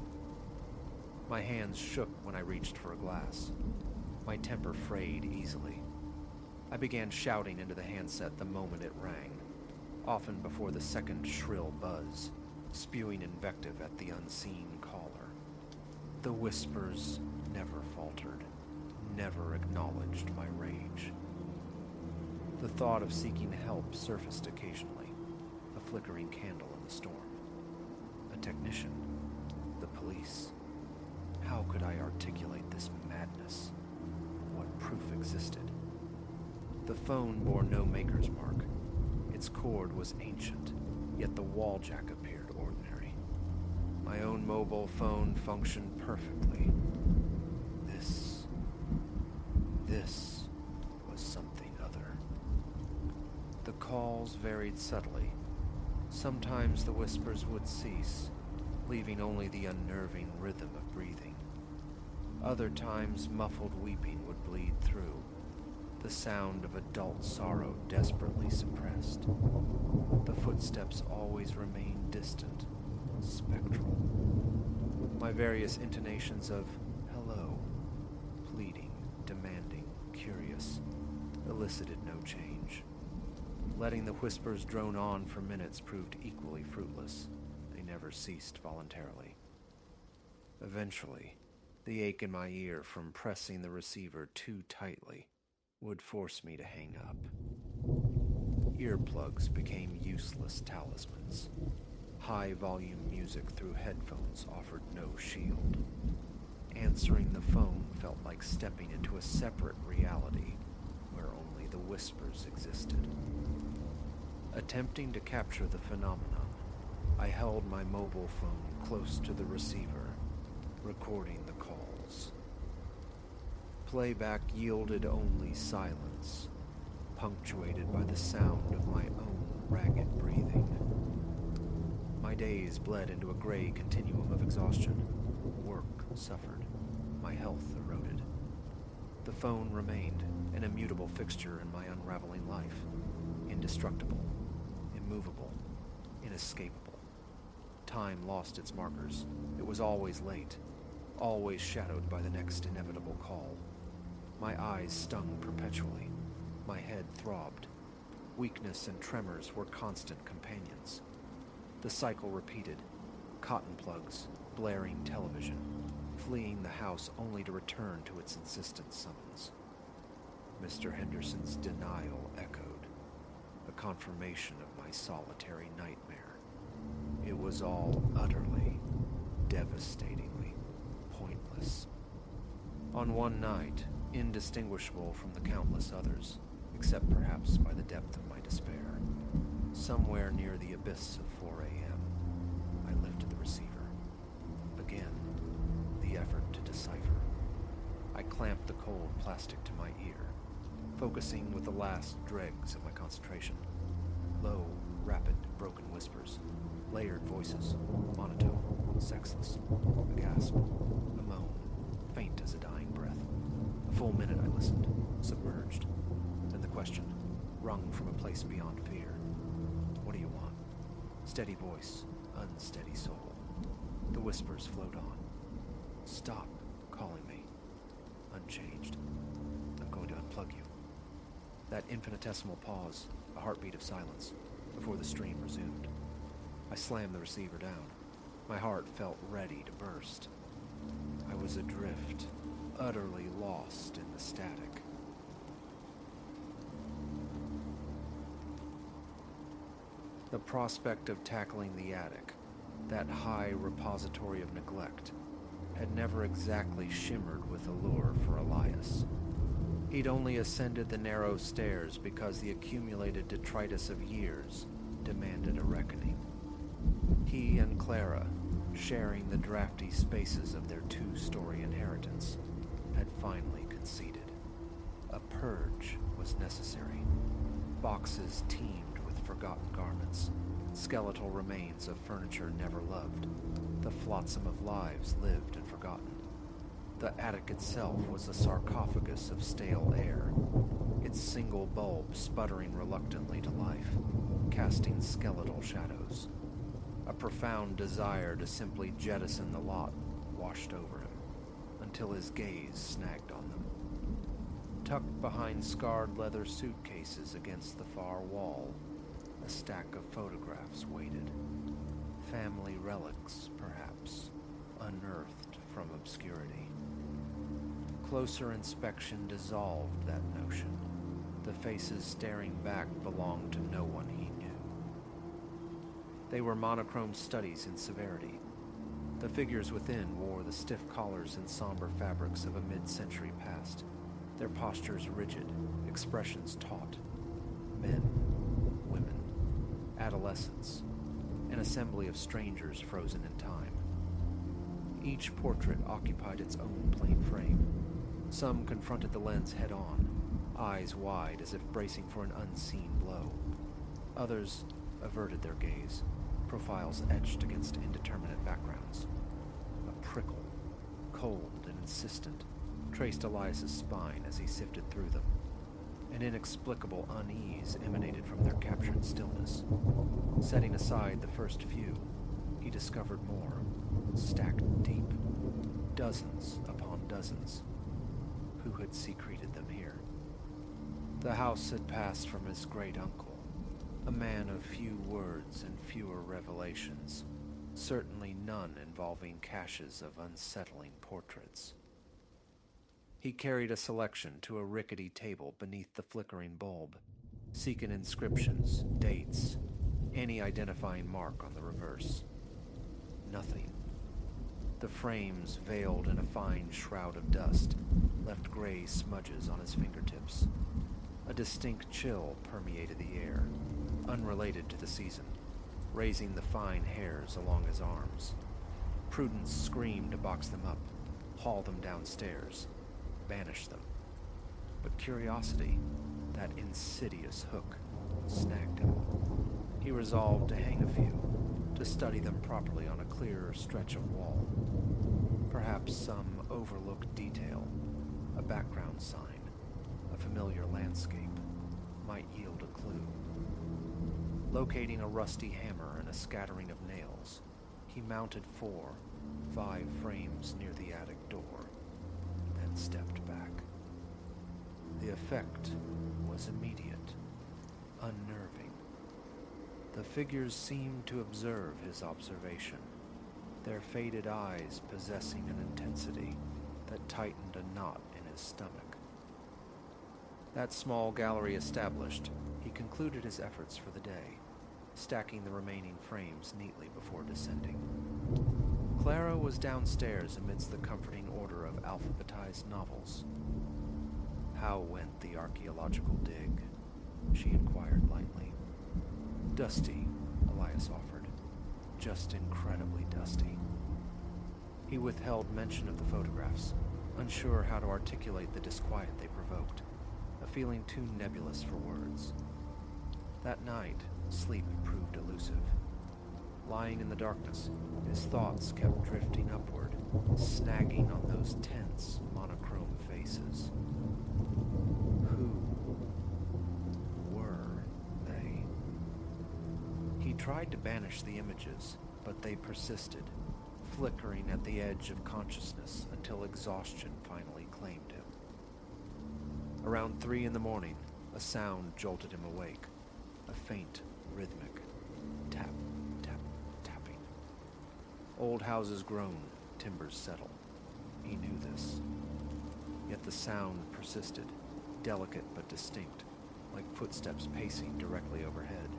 My hands shook when I reached for a glass. My temper frayed easily. I began shouting into the handset the moment it rang, often before the second shrill buzz, spewing invective at the unseen caller. The whispers never faltered, never acknowledged my rage. The thought of seeking help surfaced occasionally, a flickering candle in the storm. A technician, the police. How could I articulate this madness? What proof existed? The phone bore no maker's mark. Its cord was ancient, yet the wall jack appeared ordinary. My own mobile phone functioned perfectly. This was something other. The calls varied subtly. Sometimes the whispers would cease, leaving only the unnerving rhythm of breathing. Other times muffled weeping would bleed through, the sound of adult sorrow desperately suppressed. The footsteps always remained distant, spectral. My various intonations of hello, pleading, demanding, curious, elicited no change. Letting the whispers drone on for minutes proved equally fruitless. They never ceased voluntarily. Eventually, the ache in my ear from pressing the receiver too tightly would force me to hang up. Earplugs became useless talismans. High-volume music through headphones offered no shield. Answering the phone felt like stepping into a separate reality where only the whispers existed. Attempting to capture the phenomenon, I held my mobile phone close to the receiver, recording the calls. Playback yielded only silence, punctuated by the sound of my own ragged breathing. My days bled into a gray continuum of exhaustion. Work suffered. My health eroded. The phone remained an immutable fixture in my unraveling life. Indestructible, immovable, inescapable. Time lost its markers. It was always late, always shadowed by the next inevitable call. My eyes stung perpetually. My head throbbed. Weakness and tremors were constant companions. The cycle repeated. Cotton plugs, blaring television, fleeing the house only to return to its insistent summons. Mr. Henderson's denial echoed, a confirmation of my solitary nightmare. It was all utterly, devastatingly pointless. On one night, indistinguishable from the countless others, except perhaps by the depth of my despair, somewhere near the abyss of 4 a.m., I lifted the receiver. Again, the effort to decipher. I clamped the cold plastic to my ear, focusing with the last dregs of my concentration. Low, rapid, broken whispers, layered voices, monotone, sexless, a gasp, a moan, faint as a dying breath. A full minute I listened, submerged. Then the question, wrung from a place beyond fear. What do you want? Steady voice, unsteady soul. The whispers flowed on. Stop calling me. Unchanged. I'm going to unplug you. That infinitesimal pause, a heartbeat of silence, before the stream resumed. I slammed the receiver down. My heart felt ready to burst. I was adrift, utterly lost in the static. The prospect of tackling the attic, that high repository of neglect, had never exactly shimmered with allure for Elias. He'd only ascended the narrow stairs because the accumulated detritus of years demanded a reckoning. He and Clara, sharing the drafty spaces of their two-story inheritance, had finally conceded. A purge was necessary. Boxes teemed with forgotten garments, skeletal remains of furniture never loved, the flotsam of lives lived and forgotten. The attic itself was a sarcophagus of stale air, its single bulb sputtering reluctantly to life, casting skeletal shadows. A profound desire to simply jettison the lot washed over him, until his gaze snagged on them. Tucked behind scarred leather suitcases against the far wall, a stack of photographs waited. Family relics, perhaps, unearthed from obscurity. Closer inspection dissolved that notion. The faces staring back belonged to no one he knew. They were monochrome studies in severity. The figures within wore the stiff collars and somber fabrics of a mid-century past, their postures rigid, expressions taut. Men, women, adolescents, an assembly of strangers frozen in time. Each portrait occupied its own plain frame. Some confronted the lens head-on, eyes wide as if bracing for an unseen blow. Others averted their gaze, profiles etched against indeterminate backgrounds. A prickle, cold and insistent, traced Elias's spine as he sifted through them. An inexplicable unease emanated from their captured stillness. Setting aside the first few, he discovered more, stacked deep, dozens upon dozens. who had secreted them here. The house had passed from his great-uncle, a man of few words and fewer revelations, certainly none involving caches of unsettling portraits. He carried a selection to a rickety table beneath the flickering bulb, seeking inscriptions, dates, any identifying mark on the reverse. Nothing. The frames, veiled in a fine shroud of dust, left gray smudges on his fingertips. A distinct chill permeated the air, unrelated to the season, raising the fine hairs along his arms. Prudence screamed to box them up, haul them downstairs, banish them. But curiosity, that insidious hook, snagged him. He resolved to hang a few, to study them properly on a clearer stretch of wall. Perhaps some overlooked detail, a background sign, a familiar landscape, might yield a clue. Locating a rusty hammer and a scattering of nails, he mounted 5 frames near the attic door, then stepped back. The effect was immediate, unnerving. The figures seemed to observe his observation, their faded eyes possessing an intensity that tightened a knot in his stomach. That small gallery established, he concluded his efforts for the day, stacking the remaining frames neatly before descending. Clara was downstairs amidst the comforting order of alphabetized novels. "How went the archaeological dig?" she inquired lightly. "Dusty," Elias offered. "Just incredibly dusty." He withheld mention of the photographs, unsure how to articulate the disquiet they provoked, a feeling too nebulous for words. That night, sleep proved elusive. Lying in the darkness, his thoughts kept drifting upward, snagging on those tense, monochrome faces. Who were they? He tried to banish the images, but they persisted, flickering at the edge of consciousness until exhaustion finally claimed him. Around 3 a.m, a sound jolted him awake, a faint, rhythmic tap, tap, tapping. Old houses groan, timbers settle. He knew this. Yet the sound persisted, delicate but distinct, like footsteps pacing directly overhead.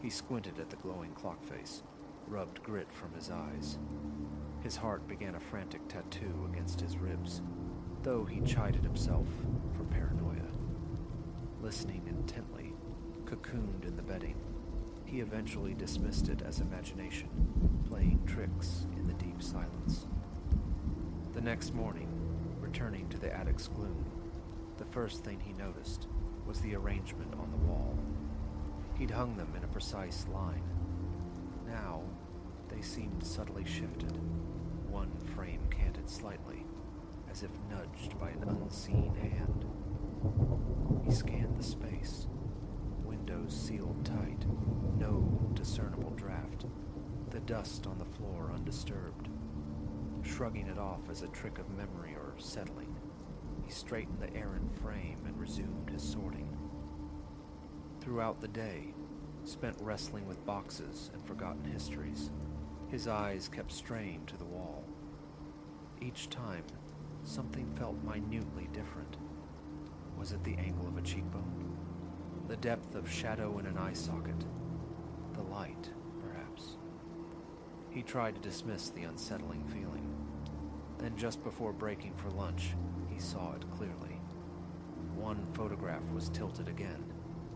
He squinted at the glowing clock face, rubbed grit from his eyes. His heart began a frantic tattoo against his ribs, though he chided himself for paranoia. Listening intently, cocooned in the bedding, he eventually dismissed it as imagination, playing tricks in the deep silence. The next morning, returning to the attic's gloom, the first thing he noticed was the arrangement on the wall. He'd hung them in a precise line. Now, they seemed subtly shifted, one frame canted slightly, as if nudged by an unseen hand. He scanned the space. Windows sealed tight, no discernible draft, the dust on the floor undisturbed. Shrugging it off as a trick of memory or settling, he straightened the errant frame and resumed his sorting. Throughout the day, spent wrestling with boxes and forgotten histories, his eyes kept straying to the wall. Each time, something felt minutely different. Was it the angle of a cheekbone? The depth of shadow in an eye socket? The light, perhaps? He tried to dismiss the unsettling feeling. Then just before breaking for lunch, he saw it clearly. One photograph was tilted again,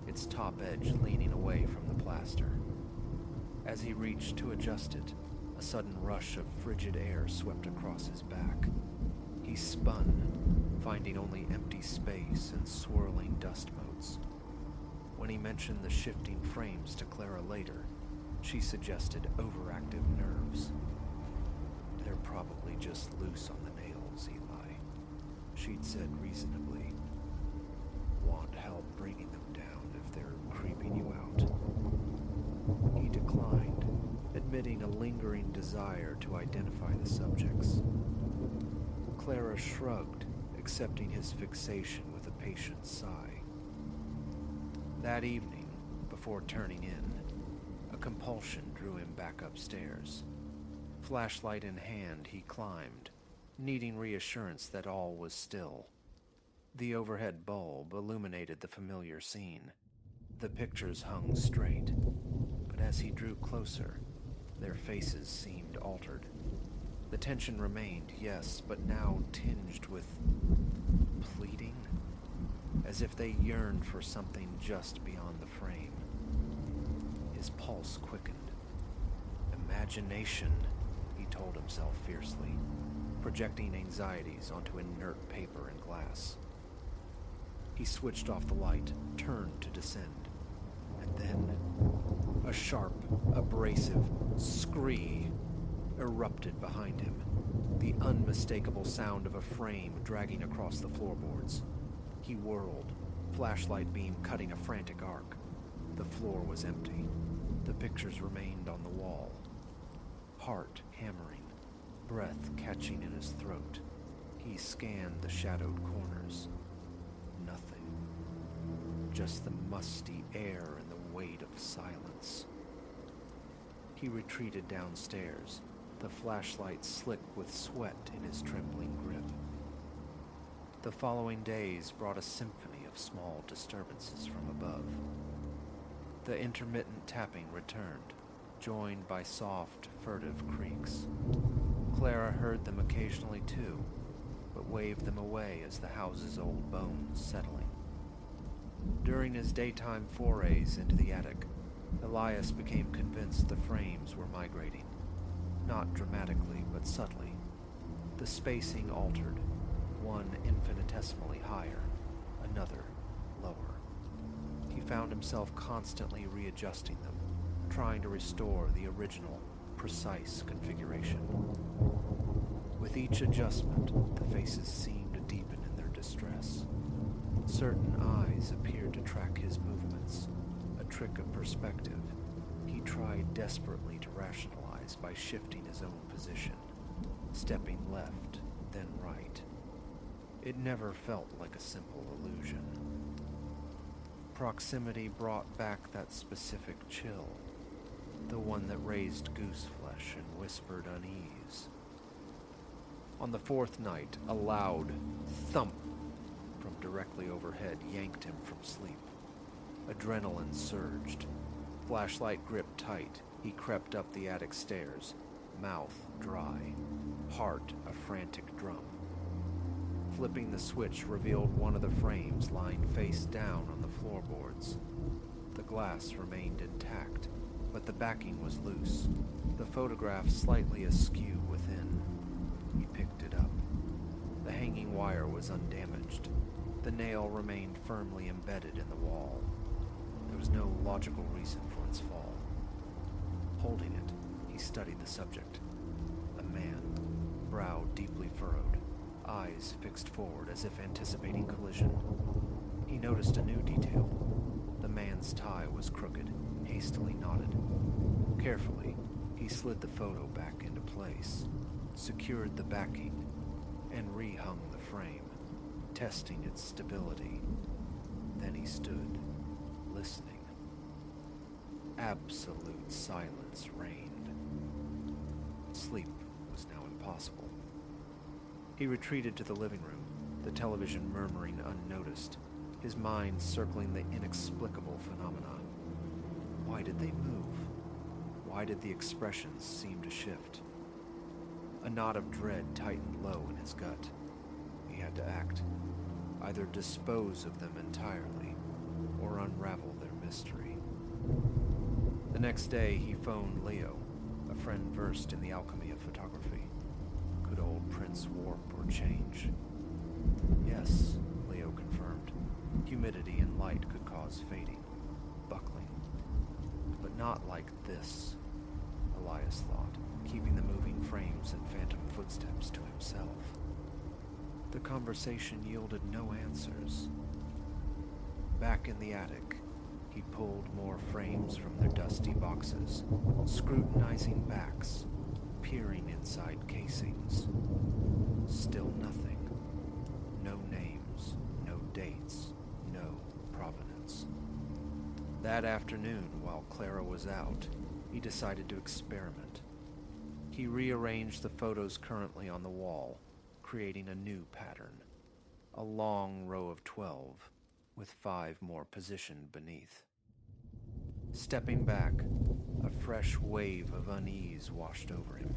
its top edge leaning away from the plaster. As he reached to adjust it, a sudden rush of frigid air swept across his back. He spun, finding only empty space and swirling dust motes. When he mentioned the shifting frames to Clara later, she suggested overactive nerves. "They're probably just loose on the nails, Eli," she'd said reasonably. "Want help bringing them down if they're creeping you out?" He declined, admitting a lingering desire to identify the subjects. Clara shrugged, accepting his fixation with a patient sigh. That evening, before turning in, a compulsion drew him back upstairs. Flashlight in hand, he climbed, needing reassurance that all was still. The overhead bulb illuminated the familiar scene. The pictures hung straight, but as he drew closer, their faces seemed altered. The tension remained, yes, but now tinged with pleading, as if they yearned for something just beyond the frame. His pulse quickened. Imagination, he told himself fiercely, projecting anxieties onto inert paper and glass. He switched off the light, turned to descend, and then a sharp, abrasive scree erupted behind him, the unmistakable sound of a frame dragging across the floorboards. He whirled, flashlight beam cutting a frantic arc. The floor was empty. The pictures remained on the wall. Heart hammering, breath catching in his throat. He scanned the shadowed corners. Nothing. Just the musty air and the weight of silence. He retreated downstairs, the flashlight slick with sweat in his trembling grip. The following days brought a symphony of small disturbances from above. The intermittent tapping returned, joined by soft, furtive creaks. Clara heard them occasionally too, but waved them away as the house's old bones settling. During his daytime forays into the attic, Elias became convinced the frames were migrating. Not dramatically, but subtly. The spacing altered, one infinitesimally higher, another lower. He found himself constantly readjusting them, trying to restore the original, precise configuration. With each adjustment, the faces seemed to deepen in their distress. Certain eyes appeared to track his movements, a trick of perspective he tried desperately to rationalize by shifting his own position, stepping left, then right. It never felt like a simple illusion. Proximity brought back that specific chill, the one that raised goose flesh and whispered unease. On the fourth night, a loud thump from directly overhead yanked him from sleep. Adrenaline surged. Flashlight gripped tight, he crept up the attic stairs, mouth dry, heart a frantic drum. Flipping the switch revealed one of the frames lying face down on the floorboards. The glass remained intact, but the backing was loose, the photograph slightly askew within. He picked it up. The hanging wire was undamaged. The nail remained firmly embedded in the wall. There was no logical reason for its fall. Holding it, he studied the subject. A man, brow deeply furrowed, eyes fixed forward as if anticipating collision. He noticed a new detail. The man's tie was crooked, hastily knotted. Carefully, he slid the photo back into place, secured the backing, and rehung the frame, testing its stability. Then he stood, listening. Absolute silence reigned. Sleep was now impossible. He retreated to the living room, the television murmuring unnoticed, his mind circling the inexplicable phenomena. Why did they move? Why did the expressions seem to shift? A knot of dread tightened low in his gut. He had to act. Either dispose of them entirely, or unravel their mystery. The next day, he phoned Leo, a friend versed in the alchemy of photography. Could old prints warp or change? Yes, Leo confirmed. Humidity and light could cause fading, buckling. But not like this, Elias thought, keeping the moving frames and phantom footsteps to himself. The conversation yielded no answers. Back in the attic, he pulled more frames from their dusty boxes, scrutinizing backs, peering inside casings. Still nothing. No dates, no provenance. That afternoon, while Clara was out, he decided to experiment. He rearranged the photos currently on the wall, creating a new pattern. A long row of 12, with 5 more positioned beneath. Stepping back, a fresh wave of unease washed over him.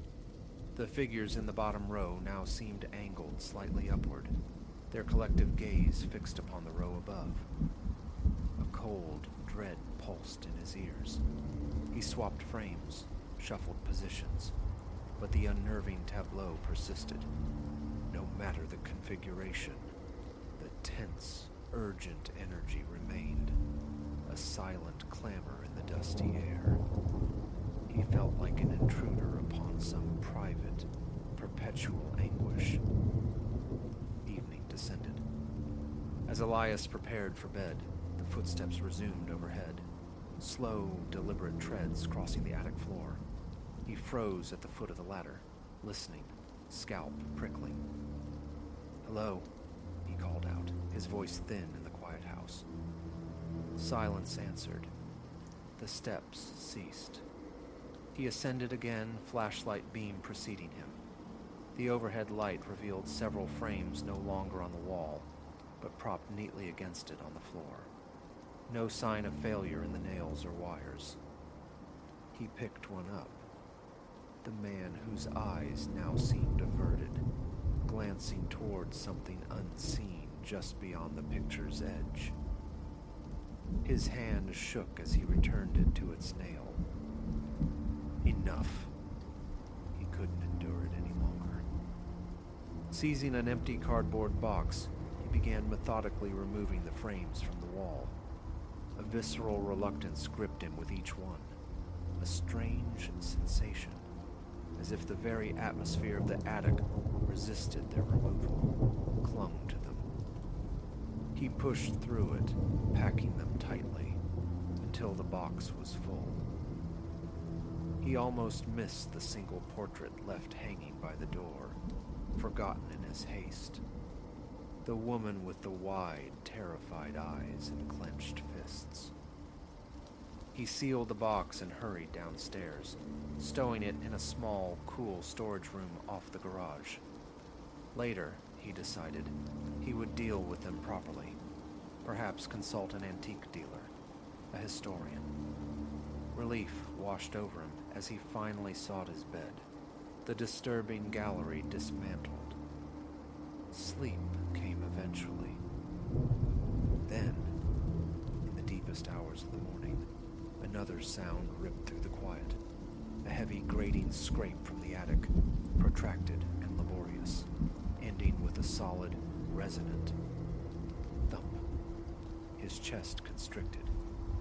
The figures in the bottom row now seemed angled slightly upward, their collective gaze fixed upon the row above. A cold dread pulsed in his ears. He swapped frames, shuffled positions, but the unnerving tableau persisted. No matter the configuration, the tense, urgent energy remained, a silent clamor in the dusty air. He felt like an intruder upon some private, perpetual anguish. Evening descended. As Elias prepared for bed, the footsteps resumed overhead, slow, deliberate treads crossing the attic floor. He froze at the foot of the ladder, listening, scalp prickling. "Hello," he called out, his voice thin in the quiet house. Silence answered. The steps ceased. He ascended again, flashlight beam preceding him. The overhead light revealed several frames no longer on the wall, but propped neatly against it on the floor. No sign of failure in the nails or wires. He picked one up. The man whose eyes now seemed averted, glancing towards something unseen just beyond the picture's edge. His hand shook as he returned it to its nail. Enough. He couldn't endure it any longer. Seizing an empty cardboard box, he began methodically removing the frames from the wall. A visceral reluctance gripped him with each one. A strange sensation, as if the very atmosphere of the attic resisted their removal, clung to them. He pushed through it, packing them tightly, until the box was full. He almost missed the single portrait left hanging by the door, forgotten in his haste. The woman with the wide, terrified eyes and clenched fists. He sealed the box and hurried downstairs, stowing it in a small, cool storage room off the garage. Later, he decided, he would deal with them properly. Perhaps consult an antique dealer, a historian. Relief washed over him as he finally sought his bed, the disturbing gallery dismantled. Sleep came eventually. Then, in the deepest hours of the morning, another sound ripped through the quiet. A heavy grating scrape from the attic, protracted and laborious, ending with a solid, resonant thump. His chest constricted.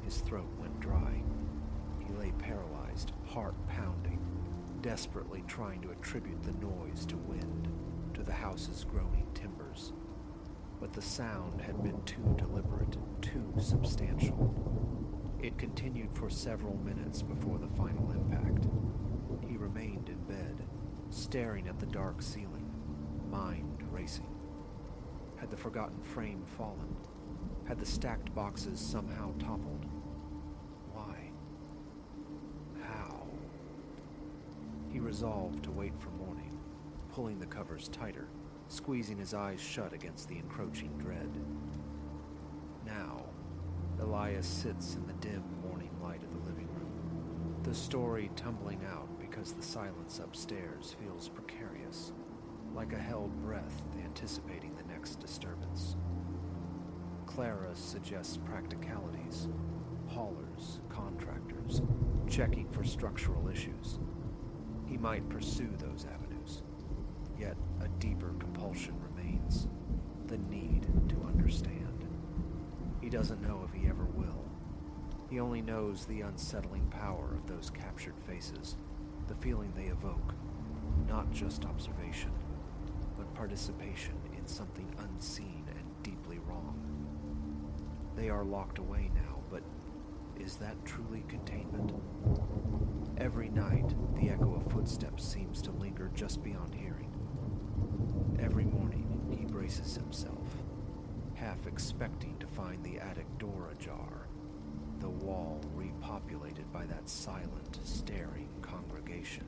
His throat went dry. He lay paralyzed, heart pounding, desperately trying to attribute the noise to wind, to the house's groaning timbers. But the sound had been too deliberate, too substantial. It continued for several minutes before the final impact. He remained in bed, staring at the dark ceiling, mind racing. Had the forgotten frame fallen? Had the stacked boxes somehow toppled? Why? How? He resolved to wait for morning, pulling the covers tighter, squeezing his eyes shut against the encroaching dread. Now, Elias sits in the dim morning light of the living room, the story tumbling out because the silence upstairs feels precarious, like a held breath anticipating the next disturbance. Clara suggests practicalities, haulers, contractors, checking for structural issues. He might pursue those avenues, yet a deeper compulsion remains, the need to understand. He doesn't know if he ever will. He only knows the unsettling power of those captured faces, the feeling they evoke, not just observation, but participation in something unseen and deeply wrong. They are locked away now, but is that truly containment? Every night, the echo of footsteps seems to linger just beyond hearing. Every morning, he braces himself, half expecting to find the attic door ajar, the wall repopulated by that silent, staring congregation.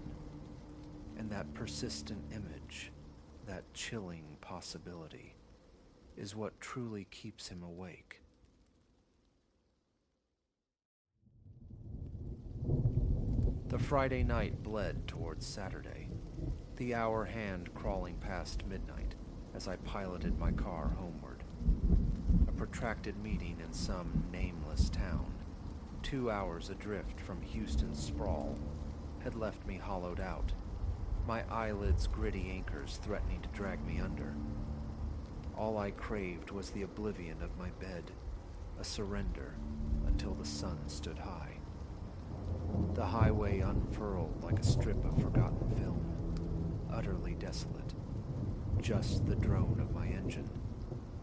And that persistent image, that chilling possibility, is what truly keeps him awake. The Friday night bled towards Saturday, the hour hand crawling past midnight as I piloted my car homeward. A protracted meeting in some nameless town, 2 hours adrift from Houston's sprawl, had left me hollowed out, my eyelids gritty anchors threatening to drag me under. All I craved was the oblivion of my bed, a surrender until the sun stood high. The highway unfurled like a strip of forgotten film, utterly desolate. Just the drone of my engine,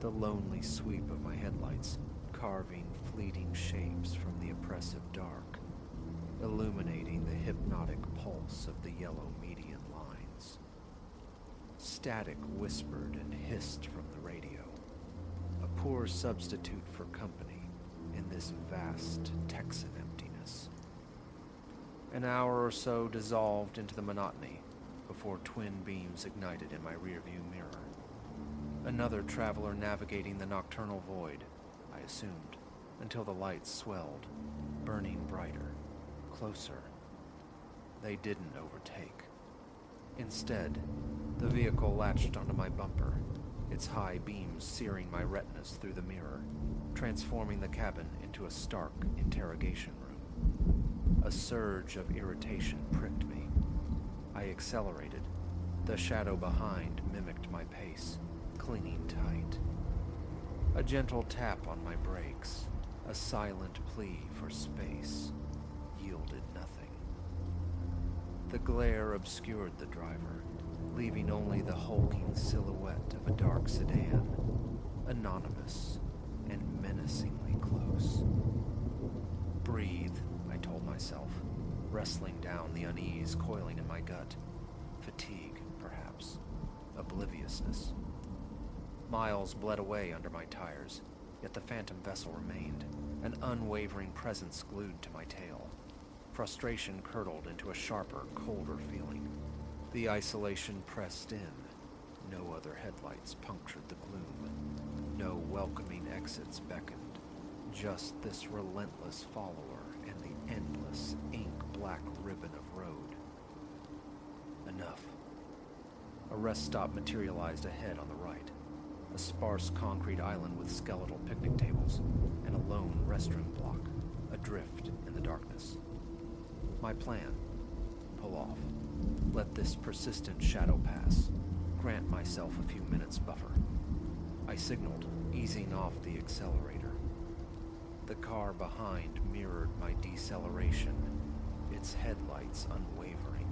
the lonely sweep of my headlights, carving fleeting shapes from the oppressive dark, illuminating the hypnotic pulse of the yellow median lines. Static whispered and hissed from the radio, a poor substitute for company in this vast Texan emptiness. An hour or so dissolved into the monotony before twin beams ignited in my rearview mirror. Another traveler navigating the nocturnal void, I assumed, until the lights swelled, burning brighter, closer. They didn't overtake. Instead, the vehicle latched onto my bumper, its high beams searing my retinas through the mirror, transforming the cabin into a stark interrogation room. A surge of irritation pricked me. I accelerated. The shadow behind mimicked my pace, clinging tight. A gentle tap on my brakes, a silent plea for space, yielded nothing. The glare obscured the driver, leaving only the hulking silhouette of a dark sedan, anonymous and menacingly close. Breathe, I told myself, wrestling down the unease coiling in my gut. Fatigue, perhaps. Obliviousness. Miles bled away under my tires, yet the phantom vessel remained, an unwavering presence glued to my tail. Frustration curdled into a sharper, colder feeling. The isolation pressed in. No other headlights punctured the gloom. No welcoming exits beckoned. Just this relentless follower and the endless, ink-black ribbon of road. Enough. A rest stop materialized ahead on the right. A sparse concrete island with skeletal picnic tables, and a lone restroom block, adrift in the darkness. My plan: pull off. Let this persistent shadow pass. Grant myself a few minutes buffer. I signaled, easing off the accelerator. The car behind mirrored my deceleration, its headlights unwavering.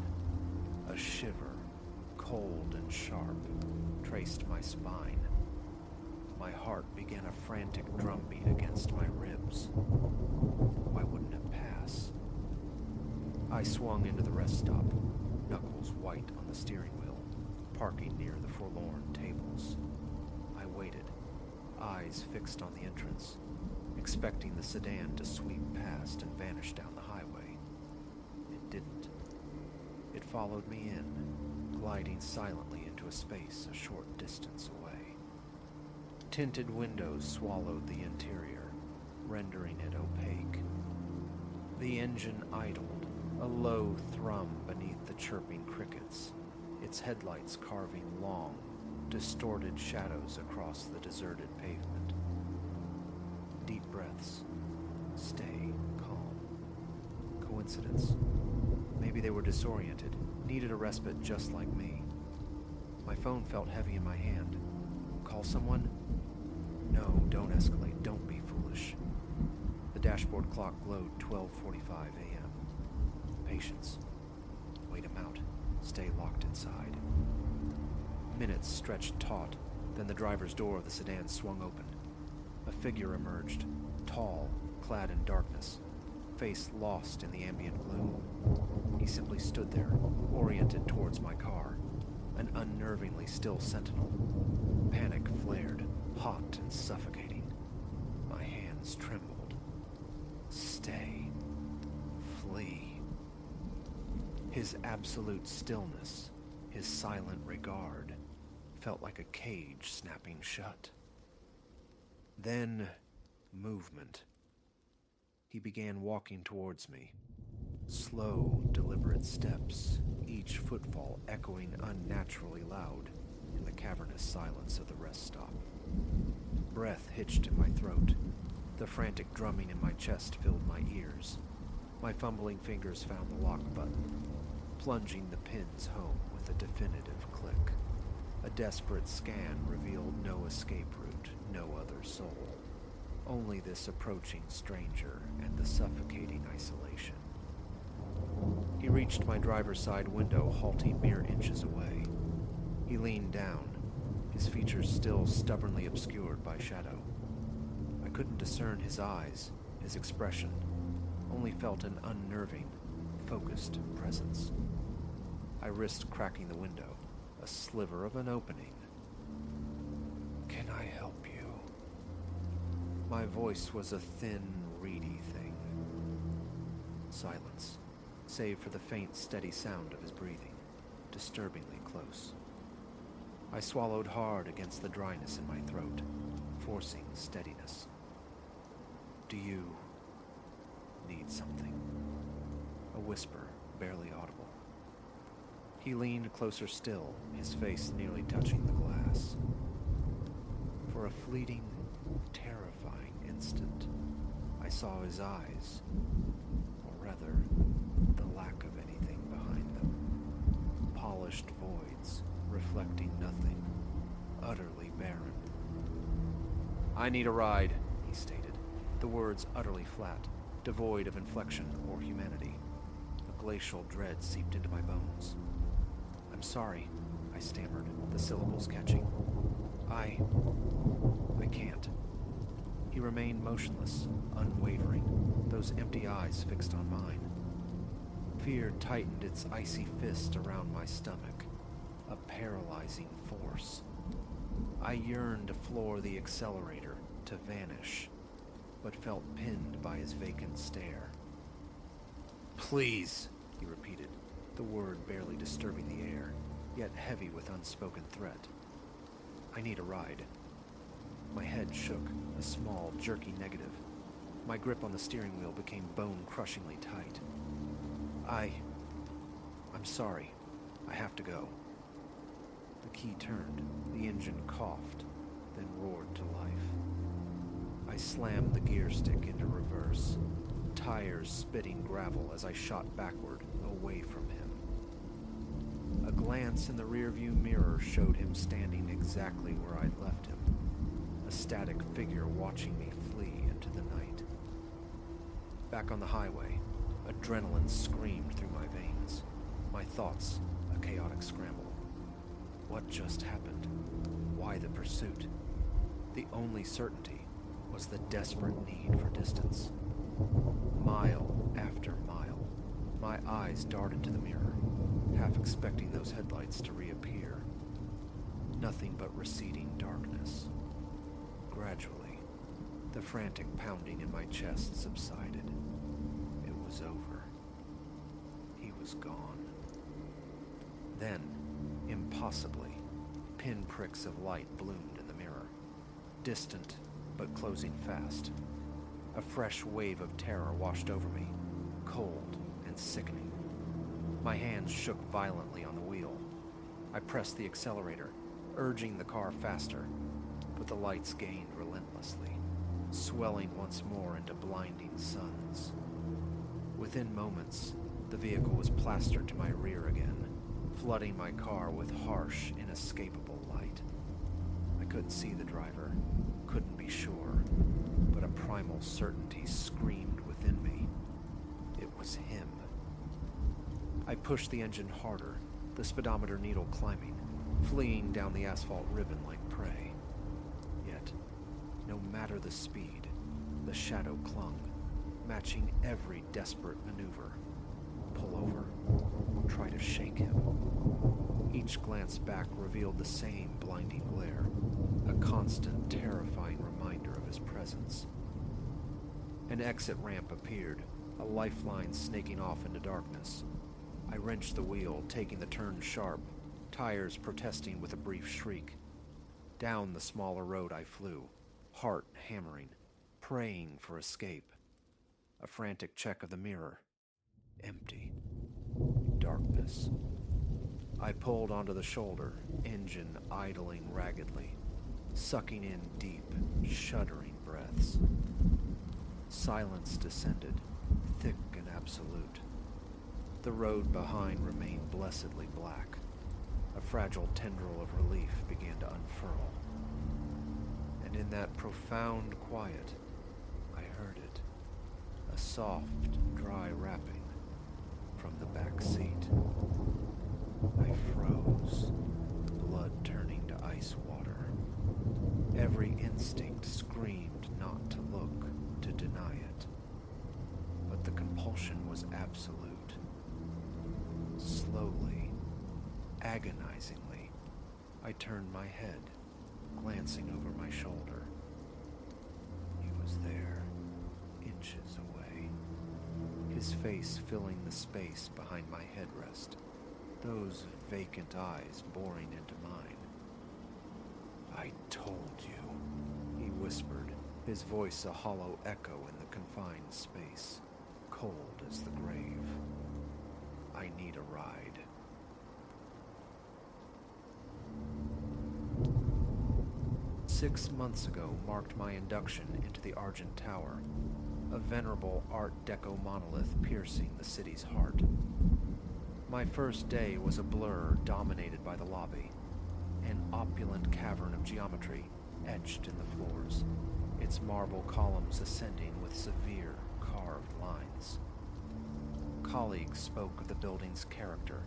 A shiver, cold and sharp, traced my spine. My heart began a frantic drumbeat against my ribs. Why wouldn't it pass? I swung into the rest stop, knuckles white on the steering wheel, parking near the forlorn tables. I waited, eyes fixed on the entrance, expecting the sedan to sweep past and vanish down the highway. It didn't. It followed me in, gliding silently into a space a short distance away. Tinted windows swallowed the interior, rendering it opaque. The engine idled, a low thrum beneath the chirping crickets, its headlights carving long, distorted shadows across the deserted pavement. Deep breaths. Stay calm. Coincidence. Maybe they were disoriented, needed a respite just like me. My phone felt heavy in my hand. Call someone? No, don't escalate. Don't be foolish. The dashboard clock glowed 12:45 a.m. Patience. Wait him out. Stay locked inside. Minutes stretched taut, then the driver's door of the sedan swung open. A figure emerged, tall, clad in darkness, face lost in the ambient gloom. He simply stood there, oriented towards my car, an unnervingly still sentinel. Panic flared, hot hot and suffocating. My hands trembled. Stay. Flee. His absolute stillness, his silent regard, felt like a cage snapping shut. Then, movement. He began walking towards me. Slow, deliberate steps, each footfall echoing unnaturally loud in the cavernous silence of the rest stop. Breath hitched in my throat. The frantic drumming in my chest filled my ears. My fumbling fingers found the lock button, plunging the pins home with a definitive click. A desperate scan revealed no escape route, no other soul. Only this approaching stranger and the suffocating isolation. He reached my driver's side window, halting mere inches away. He leaned down, his features still stubbornly obscured by shadow. I couldn't discern his eyes, his expression, only felt an unnerving, focused presence. I risked cracking the window, a sliver of an opening. "Can I help you?" My voice was a thin, reedy thing. Silence, save for the faint, steady sound of his breathing, disturbingly close. I swallowed hard against the dryness in my throat, forcing steadiness. "Do you need something?" A whisper, barely audible. He leaned closer still, his face nearly touching the glass. For a fleeting, terrifying instant, I saw his eyes, or rather, the lack of anything behind them. Polished voids, reflecting nothing, utterly barren. "I need a ride," he stated, the words utterly flat, devoid of inflection or humanity. A glacial dread seeped into my bones. "I'm sorry," I stammered, the syllables catching. I can't." He remained motionless, unwavering, those empty eyes fixed on mine. Fear tightened its icy fist around my stomach, a paralyzing force. I yearned to floor the accelerator, to vanish, but felt pinned by his vacant stare. "Please," he repeated, the word barely disturbing the air, yet heavy with unspoken threat. "I need a ride." My head shook, a small, jerky negative. My grip on the steering wheel became bone-crushingly tight. I'm sorry. I have to go." The key turned, the engine coughed, then roared to life. I slammed the gear stick into reverse, tires spitting gravel as I shot backward, away from him. A glance in the rearview mirror showed him standing exactly where I'd left him, a static figure watching me flee into the night. Back on the highway, adrenaline screamed through my veins, my thoughts a chaotic scramble. What just happened? Why the pursuit? The only certainty was the desperate need for distance. Mile after mile, my eyes darted to the mirror, half expecting those headlights to reappear. Nothing but receding darkness. Gradually, the frantic pounding in my chest subsided. It was over. He was gone. Then, impossibly, pinpricks of light bloomed in the mirror, distant but closing fast. A fresh wave of terror washed over me, cold and sickening. My hands shook violently on the wheel. I pressed the accelerator, urging the car faster, but the lights gained relentlessly, swelling once more into blinding suns. Within moments, the vehicle was plastered to my rear again, flooding my car with harsh, inescapable light. I couldn't see the driver, couldn't be sure, but a primal certainty screamed within me. It was him. I pushed the engine harder, the speedometer needle climbing, fleeing down the asphalt ribbon like prey. Yet, no matter the speed, the shadow clung, matching every desperate maneuver. Pull over, try to shake him. Each glance back revealed the same blinding glare, a constant constant, terrifying reminder of his presence. An exit ramp appeared, a lifeline snaking off into darkness. I wrenched the wheel, taking the turn sharp, tires protesting with a brief shriek. Down the smaller road I flew, heart hammering, praying for escape. A frantic check of the mirror. Empty. Darkness. I pulled onto the shoulder, engine idling raggedly, sucking in deep, shuddering breaths. Silence descended, thick and absolute. The road behind remained blessedly black. A fragile tendril of relief began to unfurl. And in that profound quiet, I heard it. A soft, dry rapping from the back seat. I froze, blood turning to ice water. Every instinct screamed not to look, to deny it. But the compulsion was absolute. Slowly, agonizingly, I turned my head, glancing over my shoulder. He was there, inches away, his face filling the space behind my headrest, those vacant eyes boring into mine. "I told you," he whispered, his voice a hollow echo in the confined space, cold as the grave. "I need a ride." "6 months ago marked my induction into the Argent Tower, a venerable Art Deco monolith piercing the city's heart. My first day was a blur dominated by the lobby, an opulent cavern of geometry etched in the floors, its marble columns ascending with severe carved lines. Colleagues spoke of the building's character,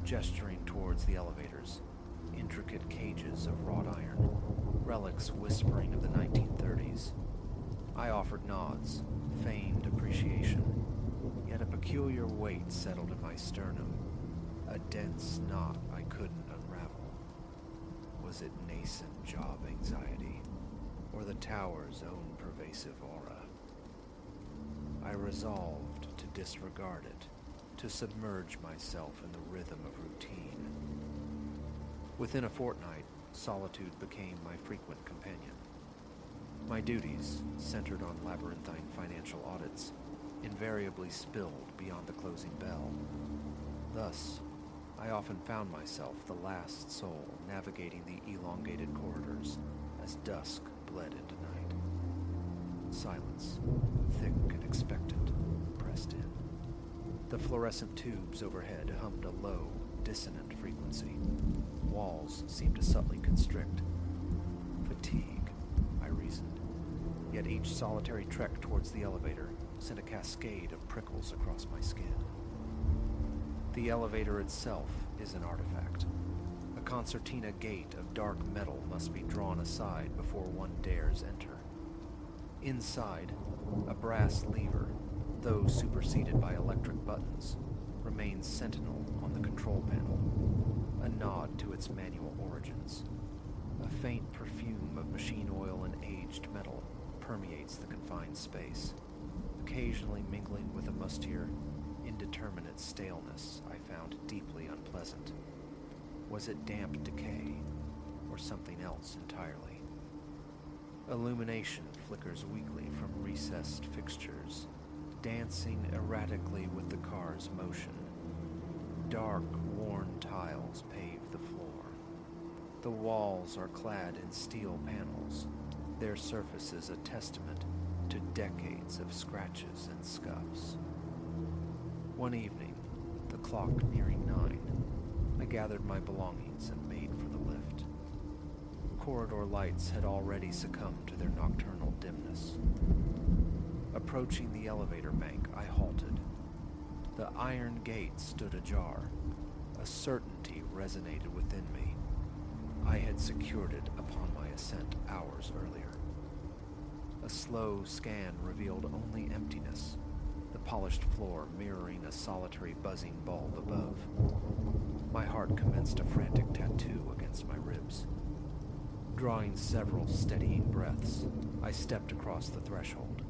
gesturing towards the elevators, intricate cages of wrought iron, relics whispering of the 1930s. I offered nods, feigned appreciation, yet a peculiar weight settled in my sternum, a dense knot I couldn't unravel. Was it nascent job anxiety, or the tower's own pervasive aura? I resolved to disregard it, to submerge myself in the rhythm of routine. Within a fortnight, solitude became my frequent companion. My duties, centered on labyrinthine financial audits, invariably spilled beyond the closing bell. Thus, I often found myself the last soul navigating the elongated corridors as dusk bled into night. Silence, thick and expectant, pressed in. The fluorescent tubes overhead hummed a low, dissonant frequency. Walls seemed to subtly constrict. Fatigue, I reasoned. Yet each solitary trek towards the elevator sent a cascade of prickles across my skin. The elevator itself is an artifact. A concertina gate of dark metal must be drawn aside before one dares enter. Inside, a brass lever, though superseded by electric buttons, remains sentinel on the control panel, a nod to its manual origins. A faint perfume of machine oil and aged metal permeates the confined space, occasionally mingling with a mustier, indeterminate staleness I found deeply unpleasant. Was it damp decay, or something else entirely? Illumination flickers weakly from recessed fixtures, dancing erratically with the car's motion. Dark, worn tiles pave the floor. The walls are clad in steel panels, their surfaces a testament to decades of scratches and scuffs. One evening, the clock nearing 9, I gathered my belongings and made for the lift. Corridor lights had already succumbed to their nocturnal dimness. Approaching the elevator bank, I halted. The iron gate stood ajar. A certainty resonated within me. I had secured it upon my ascent hours earlier. A slow scan revealed only emptiness, the polished floor mirroring a solitary buzzing bulb above. My heart commenced a frantic tattoo against my ribs. Drawing several steadying breaths, I stepped across the threshold,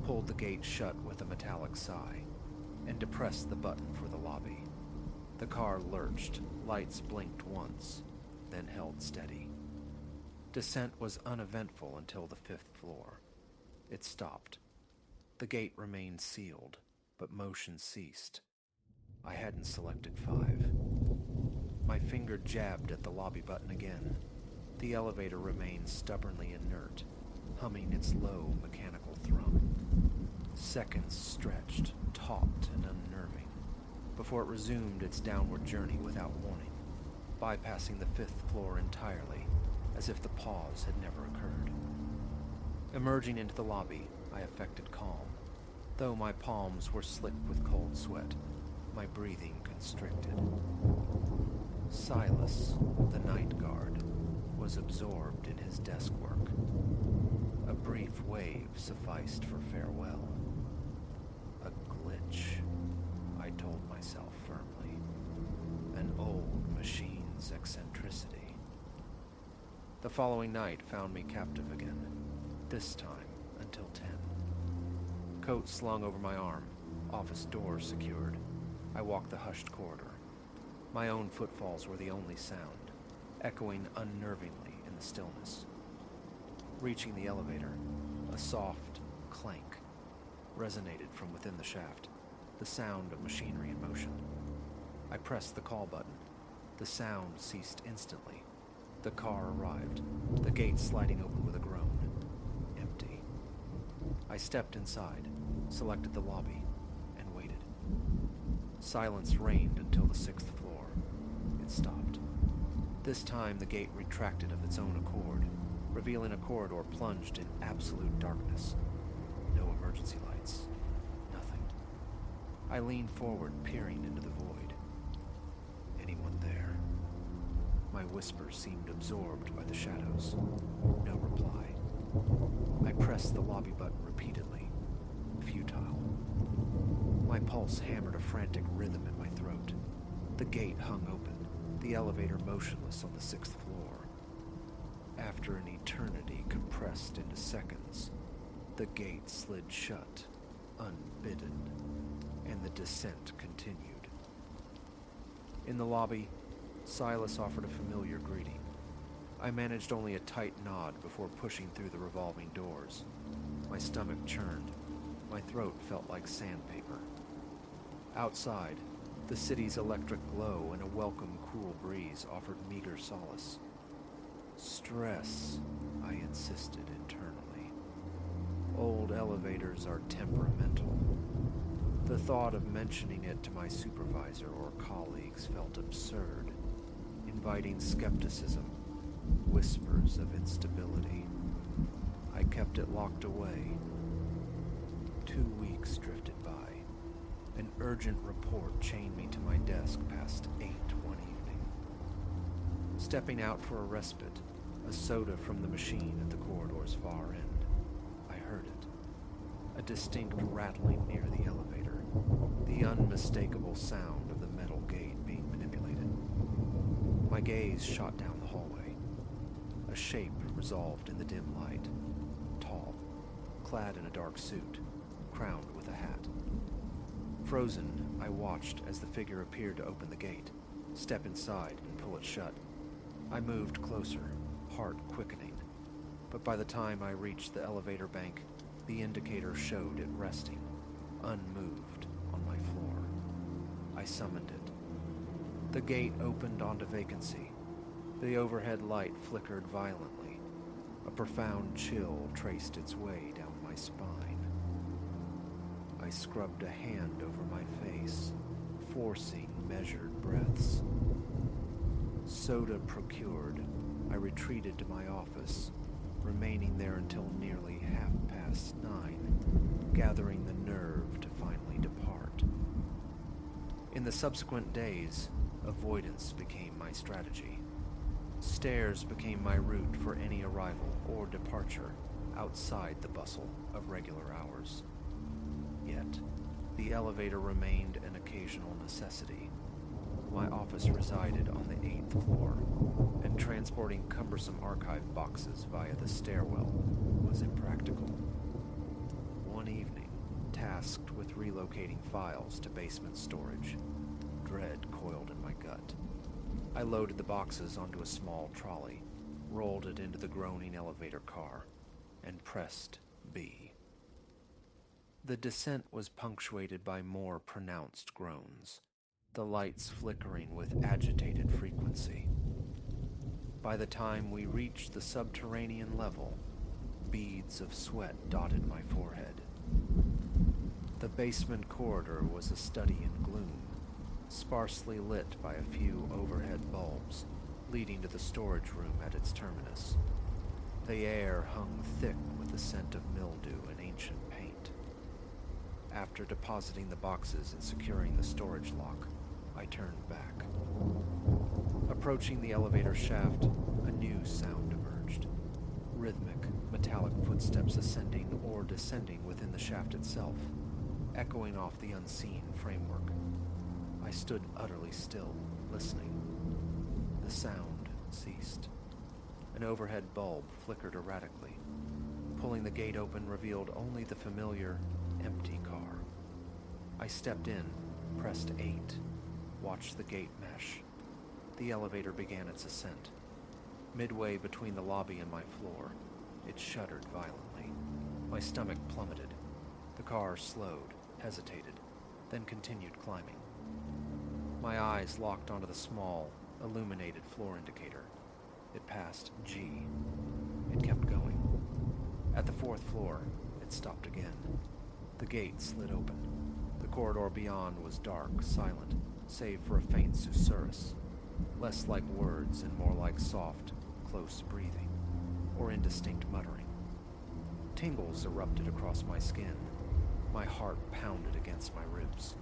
pulled the gate shut with a metallic sigh, and depressed the button for the lobby. The car lurched, lights blinked once, then held steady. Descent was uneventful until the 5th floor. It stopped. The gate remained sealed, but motion ceased. I hadn't selected 5. My finger jabbed at the lobby button again. The elevator remained stubbornly inert, humming its low mechanical thrum. Seconds stretched, taut and unnerving, before it resumed its downward journey without warning, bypassing the 5th floor entirely, as if the pause had never occurred. Emerging into the lobby, I affected calm. Though my palms were slick with cold sweat, my breathing constricted. Silas, the night guard, was absorbed in his desk work. A brief wave sufficed for farewell. A glitch, I told myself firmly. An old machine's eccentricity. The following night found me captive again, this time until 10. Coat slung over my arm, office door secured. I walked the hushed corridor. My own footfalls were the only sound, echoing unnervingly in the stillness. Reaching the elevator, a soft clank resonated from within the shaft, the sound of machinery in motion. I pressed the call button. The sound ceased instantly. The car arrived, the gate sliding open with a groan. Empty. I stepped inside, selected the lobby, and waited. Silence reigned until the 6th floor. It stopped. This time the gate retracted of its own accord, revealing a corridor plunged in absolute darkness. No emergency lights. Nothing. I leaned forward, peering into the void. Anyone there? My whisper seemed absorbed by the shadows. No reply. I pressed the lobby button repeatedly. Futile. My pulse hammered a frantic rhythm in my throat. The gate hung open, the elevator motionless on the 6th floor. After an eternity compressed into seconds, the gate slid shut, unbidden, and the descent continued. In the lobby, Silas offered a familiar greeting. I managed only a tight nod before pushing through the revolving doors. My stomach churned. My throat felt like sandpaper. Outside, the city's electric glow and a welcome cool breeze offered meager solace. Stress, I insisted internally. Old elevators are temperamental. The thought of mentioning it to my supervisor or colleagues felt absurd, inviting skepticism, whispers of instability. I kept it locked away. 2 weeks drifted by. An urgent report chained me to my desk past 8 one evening. Stepping out for a respite, a soda from the machine at the corridor's far end, I heard it. A distinct rattling near the elevator, the unmistakable sound of the metal gate being manipulated. My gaze shot down the hallway. A shape resolved in the dim light. Tall, clad in a dark suit, crowned with a hat. Frozen, I watched as the figure appeared to open the gate, step inside, and pull it shut. I moved closer, heart quickening, but by the time I reached the elevator bank, the indicator showed it resting, unmoved, on my floor. I summoned it. The gate opened onto vacancy. The overhead light flickered violently. A profound chill traced its way down my spine. I scrubbed a hand over my face, forcing measured breaths. Soda procured, I retreated to my office, remaining there until nearly 9:30, gathering the nerve to finally depart. In the subsequent days, avoidance became my strategy. Stairs became my route for any arrival or departure outside the bustle of regular hours. Yet, the elevator remained an occasional necessity. My office resided on the 8th floor, and transporting cumbersome archive boxes via the stairwell was impractical. One evening, tasked with relocating files to basement storage, dread coiled in my gut. I loaded the boxes onto a small trolley, rolled it into the groaning elevator car, and pressed B. The descent was punctuated by more pronounced groans, the lights flickering with agitated frequency. By the time we reached the subterranean level, beads of sweat dotted my forehead. The basement corridor was a study in gloom, sparsely lit by a few overhead bulbs leading to the storage room at its terminus. The air hung thick with the scent of mildew and ancient paint. After depositing the boxes and securing the storage lock, I turned back. Approaching the elevator shaft, a new sound emerged. Rhythmic, metallic footsteps ascending or descending within the shaft itself, echoing off the unseen framework. I stood utterly still, listening. The sound ceased. An overhead bulb flickered erratically. Pulling the gate open revealed only the familiar, empty car. I stepped in, pressed 8, watched the gate mesh. The elevator began its ascent. Midway between the lobby and my floor, it shuddered violently. My stomach plummeted. The car slowed, hesitated, then continued climbing. My eyes locked onto the small, illuminated floor indicator. It passed G. It kept going. At the 4th floor, it stopped again. The gate slid open. The corridor beyond was dark, silent, save for a faint susurrus, less like words and more like soft, close breathing, or indistinct muttering. Tingles erupted across my skin. My heart pounded against my ribs.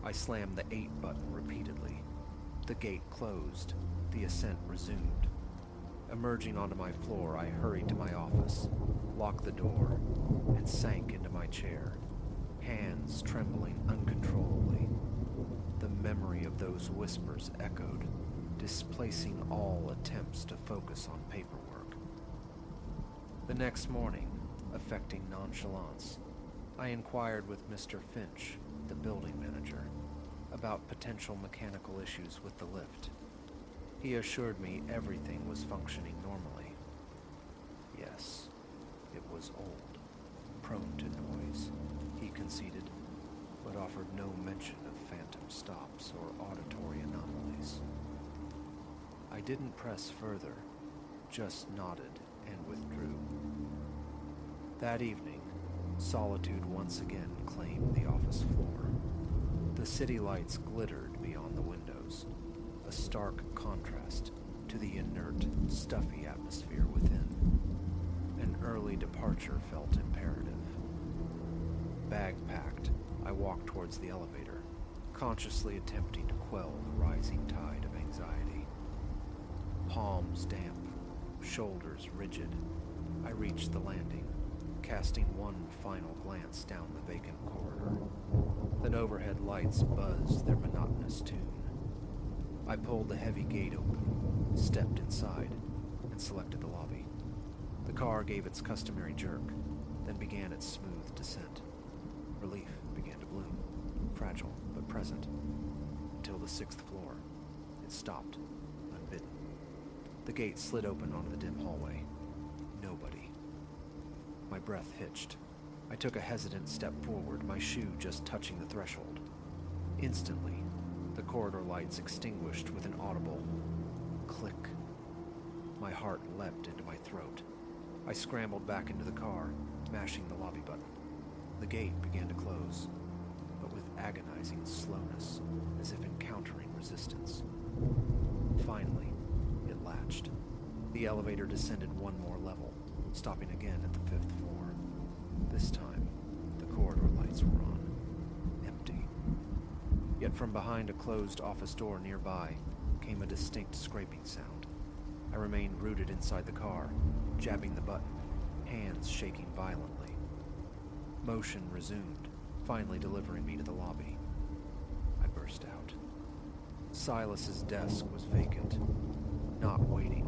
I slammed the 8 button repeatedly. The gate closed. The ascent resumed. Emerging onto my floor, I hurried to my office, locked the door, and sank into my chair, hands trembling uncontrollably. The memory of those whispers echoed, displacing all attempts to focus on paperwork. The next morning, affecting nonchalance, I inquired with Mr. Finch, the building manager, about potential mechanical issues with the lift. He assured me everything was functioning normally. Yes, it was old, prone to noise, he conceded, but offered no mention of phantom stops or auditory anomalies. I didn't press further, just nodded and withdrew. That evening, solitude once again claimed the office floor. The city lights glittered beyond the windows, a stark contrast to the inert, stuffy atmosphere within. An early departure felt imperative. Bag packed, I walked towards the elevator, consciously attempting to quell the rising tide of anxiety. Palms damp, shoulders rigid, I reached the landing, casting one final glance down the vacant corridor. Then overhead lights buzzed their monotonous tune. I pulled the heavy gate open, stepped inside, and selected the lobby. The car gave its customary jerk, then began its smooth descent. Relief began to bloom, fragile but present, until the 6th floor. It stopped, unbidden. The gate slid open onto the dim hallway. Nobody. My breath hitched. I took a hesitant step forward, my shoe just touching the threshold. Instantly, the corridor lights extinguished with an audible click. My heart leapt into my throat. I scrambled back into the car, mashing the lobby button. The gate began to close, but with agonizing slowness, as if encountering resistance. Finally, it latched. The elevator descended one more level, stopping again at the 5th floor. This time, the corridor lights were on, empty. Yet from behind a closed office door nearby came a distinct scraping sound. I remained rooted inside the car, jabbing the button, hands shaking violently. Motion resumed, finally delivering me to the lobby. I burst out. Silas's desk was vacant. Not waiting,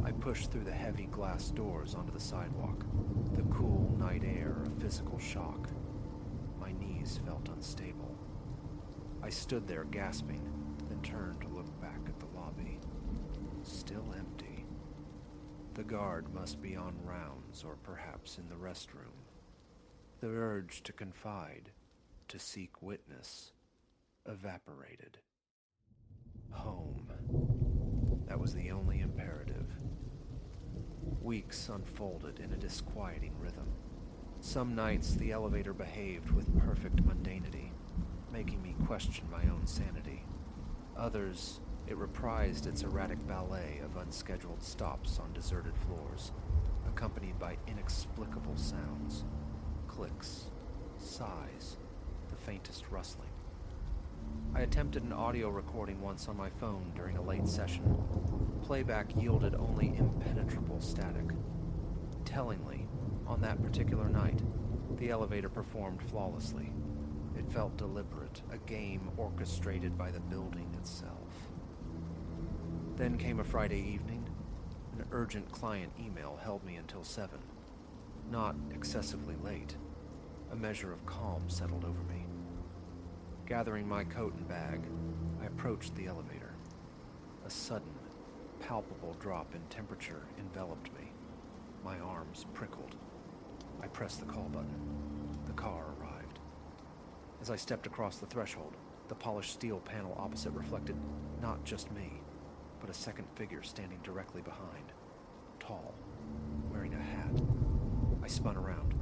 I pushed through the heavy glass doors onto the sidewalk, the cool night air a physical shock. My knees felt unstable. I stood there gasping, then turned to look back at the lobby. Still empty. The guard must be on rounds or perhaps in the restroom. The urge to confide, to seek witness, evaporated. Home. That was the only imperative. Weeks unfolded in a disquieting rhythm. Some nights the elevator behaved with perfect mundanity, making me question my own sanity. Others, it reprised its erratic ballet of unscheduled stops on deserted floors, accompanied by inexplicable sounds, clicks, sighs, the faintest rustling. I attempted an audio recording once on my phone during a late session. Playback yielded only impenetrable static. Tellingly, on that particular night, the elevator performed flawlessly. It felt deliberate, a game orchestrated by the building itself. Then came a Friday evening. An urgent client email held me until 7. Not excessively late. A measure of calm settled over me. Gathering my coat and bag, I approached the elevator. A sudden, palpable drop in temperature enveloped me. My arms prickled. I pressed the call button. The car arrived. As I stepped across the threshold, the polished steel panel opposite reflected not just me, but a second figure standing directly behind. Tall, wearing a hat. I spun around.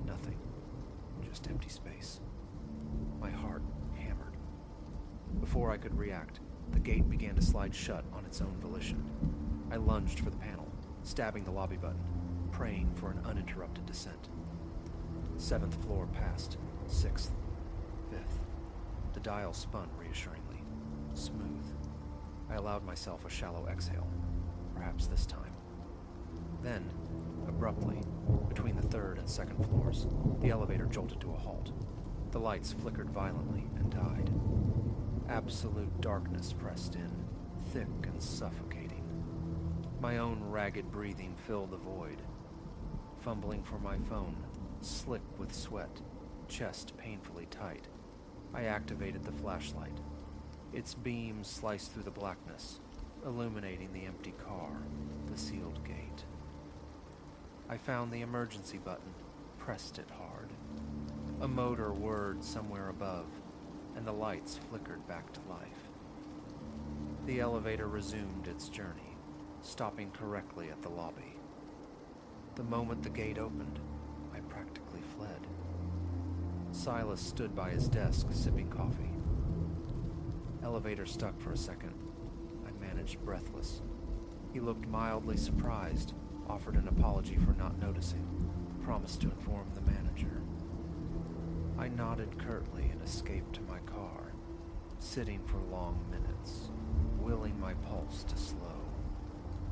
Nothing. Just empty space. My heart hammered. Before I could react, the gate began to slide shut on its own volition. I lunged for the panel, stabbing the lobby button, praying for an uninterrupted descent. 7th floor passed, 6th, 5th. The dial spun reassuringly, smooth. I allowed myself a shallow exhale, perhaps this time. Then, abruptly, between the 3rd and 2nd floors, the elevator jolted to a halt. The lights flickered violently and died. Absolute darkness pressed in, thick and suffocating. My own ragged breathing filled the void. Fumbling for my phone, slick with sweat, chest painfully tight, I activated the flashlight. Its beam sliced through the blackness, illuminating the empty car, the sealed gate. I found the emergency button, pressed it hard. A motor whirred somewhere above, and the lights flickered back to life. The elevator resumed its journey, stopping correctly at the lobby. The moment the gate opened, I practically fled. Silas stood by his desk, sipping coffee. Elevator stuck for a second. I managed breathless. He looked mildly surprised, offered an apology for not noticing, promised to inform the manager. I nodded curtly and escaped to my car, sitting for long minutes, willing my pulse to slow,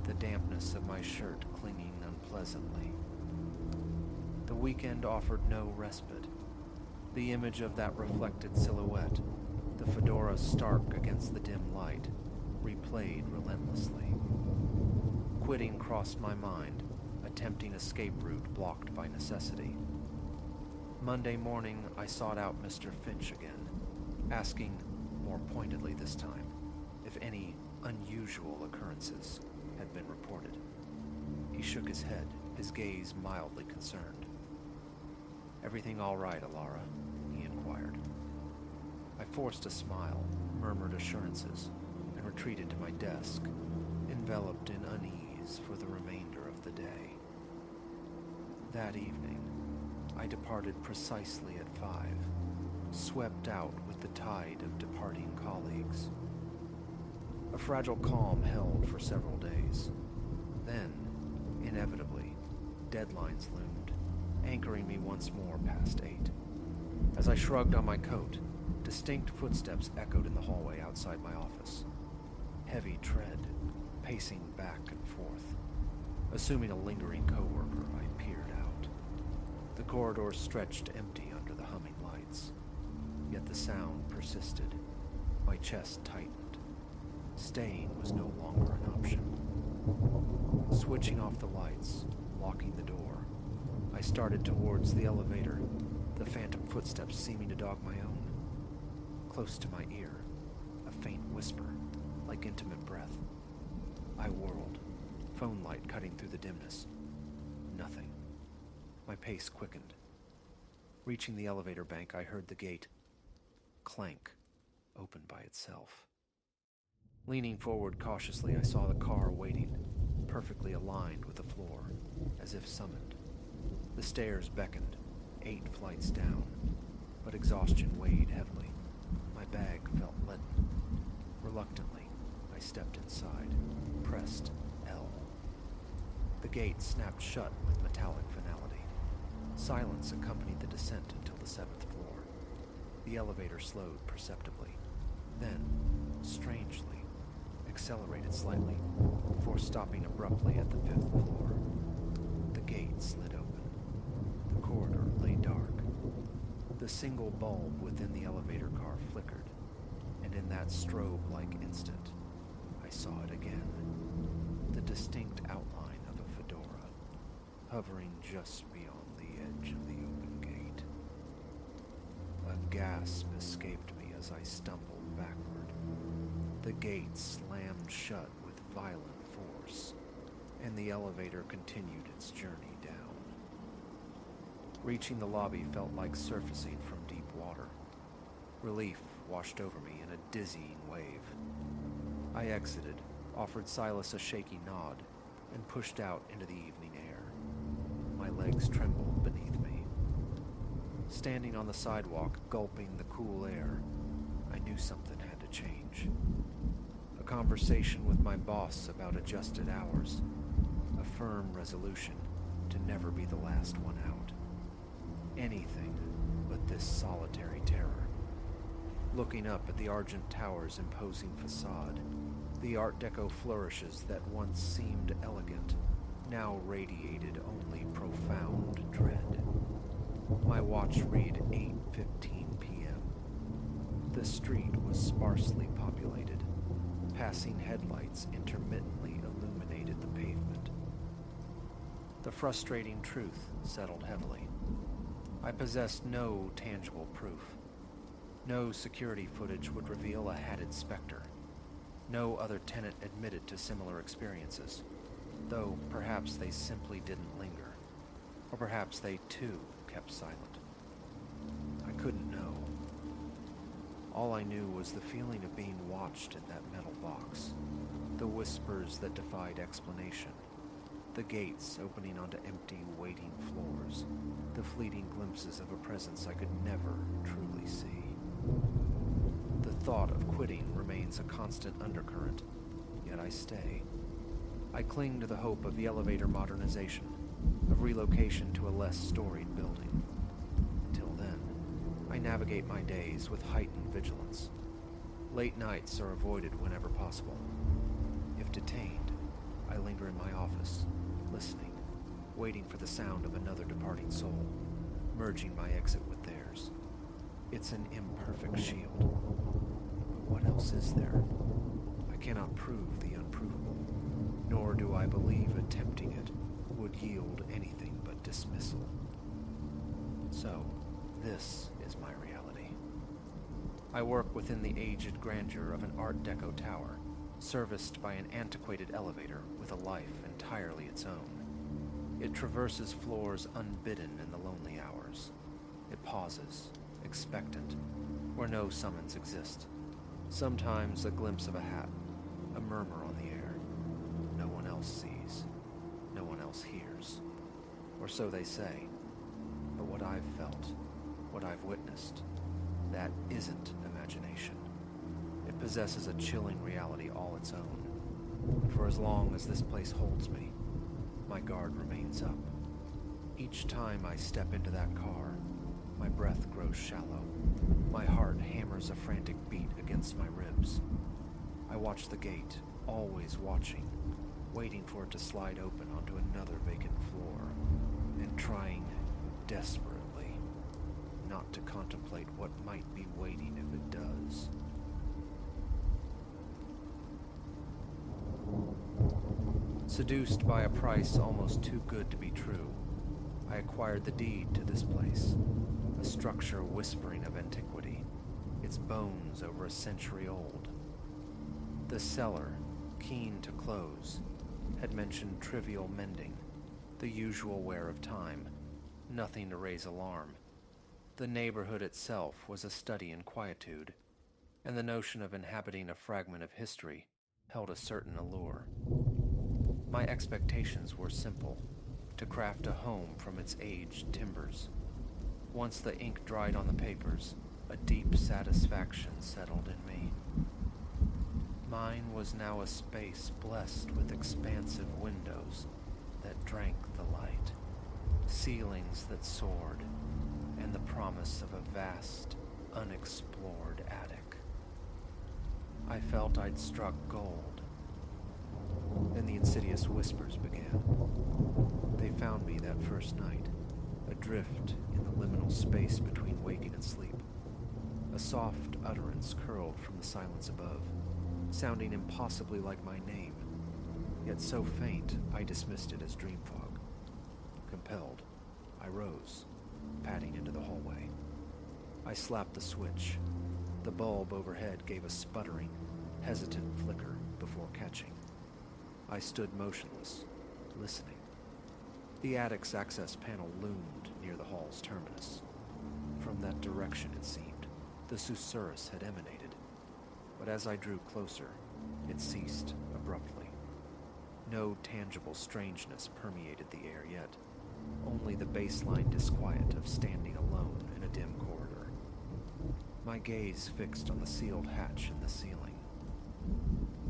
the dampness of my shirt clinging unpleasantly. The weekend offered no respite. The image of that reflected silhouette, the fedora stark against the dim light, replayed relentlessly. Quitting crossed my mind, a tempting escape route blocked by necessity. Monday morning, I sought out Mr. Finch again, asking, more pointedly this time, if any unusual occurrences had been reported. He shook his head, his gaze mildly concerned. "Everything all right, Alara?" he inquired. I forced a smile, murmured assurances, and retreated to my desk, enveloped in unease for the remainder of the day. That evening, I departed precisely at 5, swept out with the tide of departing colleagues. A fragile calm held for several days. Then, inevitably, deadlines loomed, anchoring me once more past 8. As I shrugged on my coat, distinct footsteps echoed in the hallway outside my office. Heavy tread, pacing back and forth. Assuming a lingering coworker, I peered out. The corridor stretched empty under the humming lights. Yet the sound persisted. My chest tightened, Staying was no longer an option. Switching off the lights, locking the door, I started towards the elevator, the phantom footsteps seeming to dog my own. Close to my ear, a faint whisper, like intimate breath. I whirled, phone light cutting through the dimness. Nothing. My pace quickened. Reaching the elevator bank, I heard the gate clank, open by itself. Leaning forward cautiously, I saw the car waiting, perfectly aligned with the floor, as if summoned. The stairs beckoned, 8 flights down, but exhaustion weighed heavily. My bag felt leaden. Reluctantly, I stepped inside, pressed L. The gate snapped shut with metallic finality. Silence accompanied the descent until the 7th floor. The elevator slowed perceptibly, then, strangely, accelerated slightly, before stopping abruptly at the 5th floor. The gate slid open. The corridor lay dark. The single bulb within the elevator car flickered, and in that strobe-like instant, I saw it again. The distinct outline of a fedora, hovering just beyond the edge of the open gate. A gasp escaped me as I stumbled backward. The gate slammed shut with violent force, and the elevator continued its journey down. Reaching the lobby felt like surfacing from deep water. Relief washed over me in a dizzying wave. I exited, offered Silas a shaky nod, and pushed out into the evening air. My legs trembled beneath me. Standing on the sidewalk, gulping the cool air, I knew something had to change. A conversation with my boss about adjusted hours. A firm resolution to never be the last one out. Anything but this solitary terror. Looking up at the Argent Tower's imposing facade, the Art Deco flourishes that once seemed elegant, now radiated only profound dread. My watch read 8:15 p.m. The street was sparsely populated. Passing headlights intermittently illuminated the pavement. The frustrating truth settled heavily. I possessed no tangible proof. No security footage would reveal a hatted specter. No other tenant admitted to similar experiences, though perhaps they simply didn't linger. Or perhaps they too kept silent. I couldn't know. All I knew was the feeling of being watched in that metal box, the whispers that defied explanation, the gates opening onto empty, waiting floors, the fleeting glimpses of a presence I could never truly see. The thought of quitting remains a constant undercurrent, yet I stay. I cling to the hope of the elevator modernization, of relocation to a less storied building. Till then, I navigate my days with heightened vigilance. Late nights are avoided whenever possible. If detained, I linger in my office, listening, waiting for the sound of another departing soul, merging my exit with theirs. It's an imperfect shield. But what else is there? I cannot prove the unprovable, nor do I believe attempting it would yield anything but dismissal. So, this is my reality. I work within the aged grandeur of an Art Deco tower, serviced by an antiquated elevator with a life entirely its own. It traverses floors unbidden in the lonely hours. It pauses, expectant, where no summons exist. Sometimes a glimpse of a hat, a murmur on the air. No one else sees, no one else hears. Or so they say. But what I've felt, what I've witnessed, that isn't imagination. It possesses a chilling reality all its own. And for as long as this place holds me, my guard remains up. Each time I step into that car, my breath grows shallow. My heart hammers a frantic beat against my ribs. I watch the gate, always watching, waiting for it to slide open onto another vacant floor, and trying desperately not to contemplate what might be waiting if it does. Seduced by a price almost too good to be true, I acquired the deed to this place, a structure whispering of antiquity, its bones over a century old. The seller, keen to close, had mentioned trivial mending, the usual wear of time, nothing to raise alarm. The neighborhood itself was a study in quietude, and the notion of inhabiting a fragment of history held a certain allure. My expectations were simple, to craft a home from its aged timbers. Once the ink dried on the papers, a deep satisfaction settled in me. Mine was now a space blessed with expansive windows that drank the light, ceilings that soared, and the promise of a vast, unexplored attic. I felt I'd struck gold. Then the insidious whispers began. They found me that first night, adrift in the liminal space between waking and sleep. A soft utterance curled from the silence above, sounding impossibly like my name, yet so faint I dismissed it as dream fog. Compelled, I rose, padding into the hallway. I slapped the switch. The bulb overhead gave a sputtering, hesitant flicker before catching. I stood motionless, listening. The attic's access panel loomed near the hall's terminus. From that direction, it seemed, the susurrus had emanated. But as I drew closer, it ceased abruptly. No tangible strangeness permeated the air yet, only the baseline disquiet of standing alone in a dim corridor. My gaze fixed on the sealed hatch in the ceiling.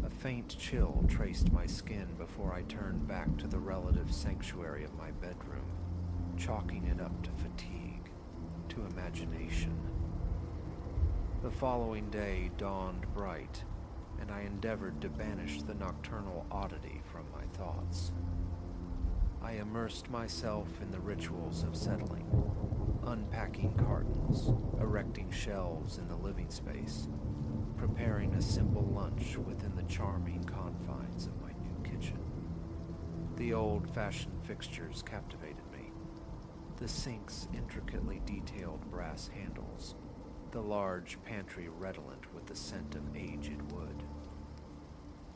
A faint chill traced my skin before I turned back to the relative sanctuary of my bedroom, chalking it up to fatigue, to imagination. The following day dawned bright, and I endeavored to banish the nocturnal oddity from my thoughts. I immersed myself in the rituals of settling, unpacking cartons, erecting shelves in the living space, preparing a simple lunch within the charming confines of my new kitchen. The old-fashioned fixtures captivated me. The sink's intricately detailed brass handles, the large pantry redolent with the scent of aged wood.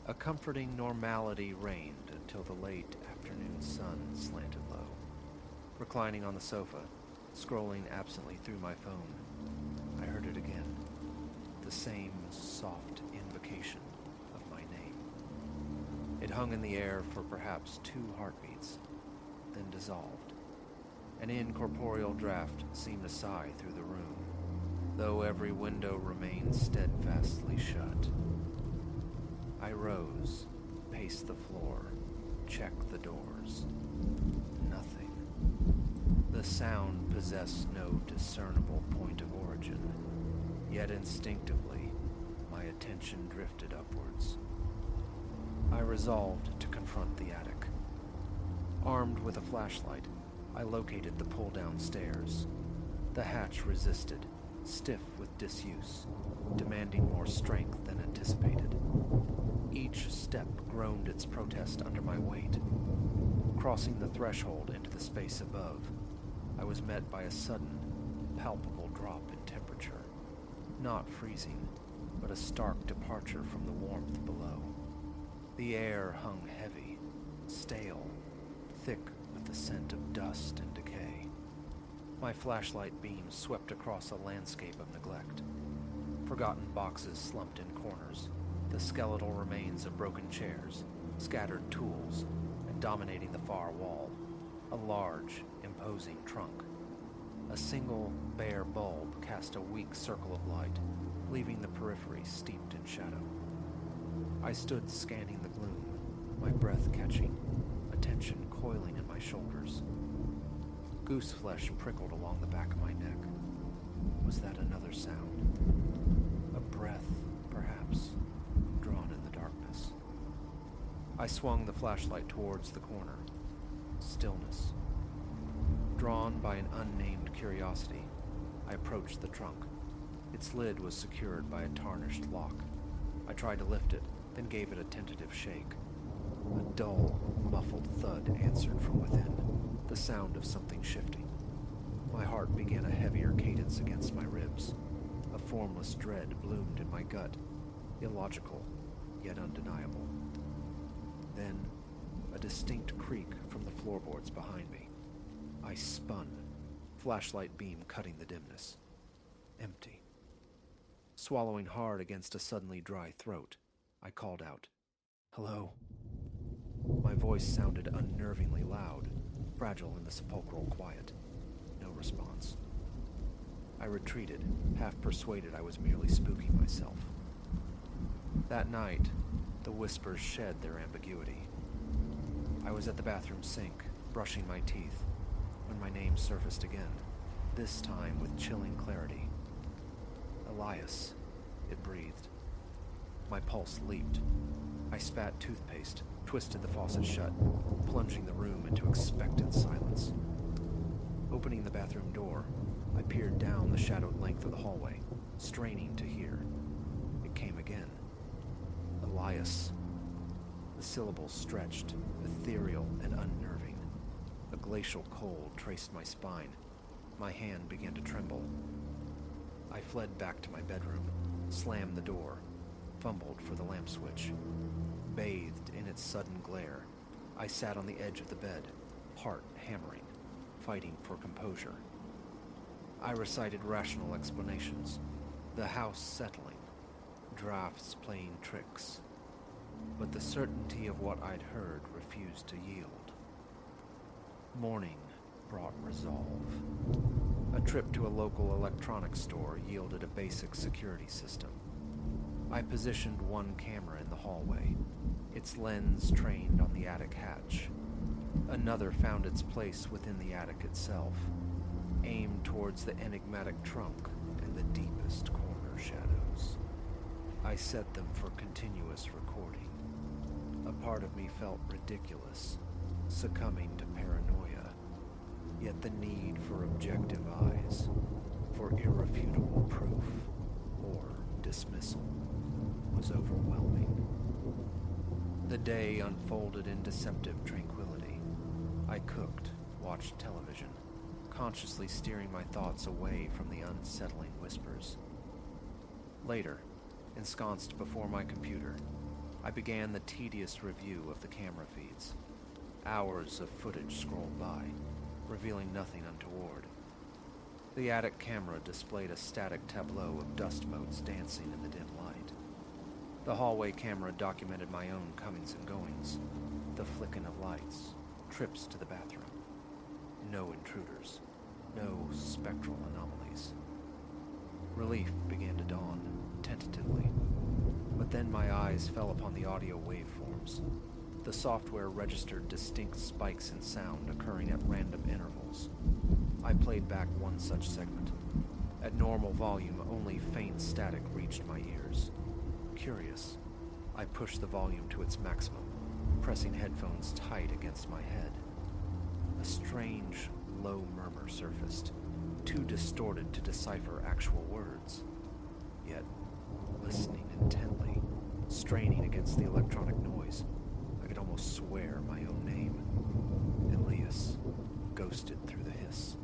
A comforting normality reigned until the late afternoon sun slanted low. Reclining on the sofa, scrolling absently through my phone, I heard it again. The same soft invocation of my name. It hung in the air for perhaps 2 heartbeats, then dissolved. An incorporeal draft seemed to sigh through the room, though every window remained steadfastly shut. I rose, paced the floor, checked the doors. Nothing. The sound possessed no discernible point of origin. Yet instinctively, my attention drifted upwards. I resolved to confront the attic. Armed with a flashlight, I located the pull-down stairs. The hatch resisted, stiff with disuse, demanding more strength than anticipated. Each step groaned its protest under my weight. Crossing the threshold into the space above, I was met by a sudden, palpable drop in temperature. Not freezing, but a stark departure from the warmth below. The air hung heavy, stale, thick with the scent of dust and decay. My flashlight beam swept across a landscape of neglect. Forgotten boxes slumped in corners, the skeletal remains of broken chairs, scattered tools, and dominating the far wall, a large, imposing trunk. A single, bare bulb cast a weak circle of light, leaving the periphery steeped in shadow. I stood scanning the gloom, my breath catching, attention coiling in my shoulders. Goose flesh prickled along the back of my neck. Was that another sound? A breath, perhaps, drawn in the darkness. I swung the flashlight towards the corner. Stillness. Drawn by an unnamed curiosity, I approached the trunk. Its lid was secured by a tarnished lock. I tried to lift it, then gave it a tentative shake. A dull, muffled thud answered from within, the sound of something shifting. My heart began a heavier cadence against my ribs. A formless dread bloomed in my gut, illogical, yet undeniable. Then, a distinct creak from the floorboards behind me. I spun, flashlight beam cutting the dimness. Empty. Swallowing hard against a suddenly dry throat, I called out, "Hello?" My voice sounded unnervingly loud, fragile in the sepulchral quiet. No response. I retreated, half persuaded I was merely spooking myself. That night, the whispers shed their ambiguity. I was at the bathroom sink, brushing my teeth, when my name surfaced again, this time with chilling clarity. "Elias," it breathed. My pulse leaped. I spat toothpaste, twisted the faucet shut, plunging the room into expectant silence. Opening the bathroom door, I peered down the shadowed length of the hallway, straining to hear. It came again. "Elias." The syllables stretched, ethereal and unnerving. A glacial cold traced my spine. My hand began to tremble. I fled back to my bedroom, slammed the door, fumbled for the lamp switch. Bathed in its sudden glare, I sat on the edge of the bed, heart hammering, fighting for composure. I recited rational explanations, the house settling, drafts playing tricks, but the certainty of what I'd heard refused to yield. Morning brought resolve. A trip to a local electronics store yielded a basic security system. I positioned one camera in the hallway, its lens trained on the attic hatch. Another found its place within the attic itself, aimed towards the enigmatic trunk and the deepest corner shadows. I set them for continuous recording. A part of me felt ridiculous, succumbing to paranoia, yet the need for objective eyes, for irrefutable proof, or dismissal, was overwhelming. The day unfolded in deceptive tranquility. I cooked, watched television, consciously steering my thoughts away from the unsettling whispers. Later, ensconced before my computer, I began the tedious review of the camera feeds. Hours of footage scrolled by, revealing nothing untoward. The attic camera displayed a static tableau of dust motes dancing in the dim light. The hallway camera documented my own comings and goings, the flicking of lights, trips to the bathroom. No intruders, no spectral anomalies. Relief began to dawn, tentatively. But then my eyes fell upon the audio waveforms. The software registered distinct spikes in sound occurring at random intervals. I played back one such segment. At normal volume, only faint static reached my ears. Curious, I pushed the volume to its maximum, pressing headphones tight against my head. A strange, low murmur surfaced, too distorted to decipher actual words. Yet, listening intently, straining against the electronic noise, I could almost swear my own name. Elias, ghosted through the hiss.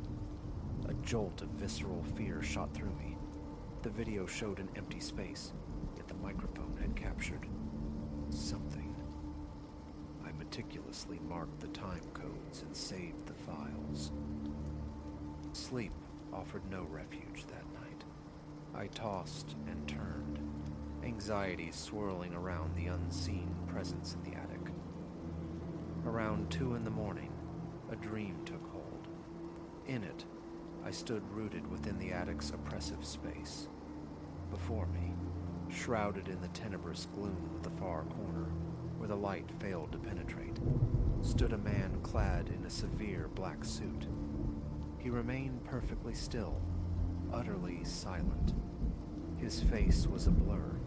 A jolt of visceral fear shot through me. The video showed an empty space, yet the microphone had captured something. I meticulously marked the time codes and saved the files. Sleep offered no refuge that night. I tossed and turned, anxiety swirling around the unseen presence in the attic. Around 2 a.m, a dream took hold. In it, I stood rooted within the attic's oppressive space. Before me, shrouded in the tenebrous gloom of the far corner, where the light failed to penetrate, stood a man clad in a severe black suit. He remained perfectly still, utterly silent. His face was a blur,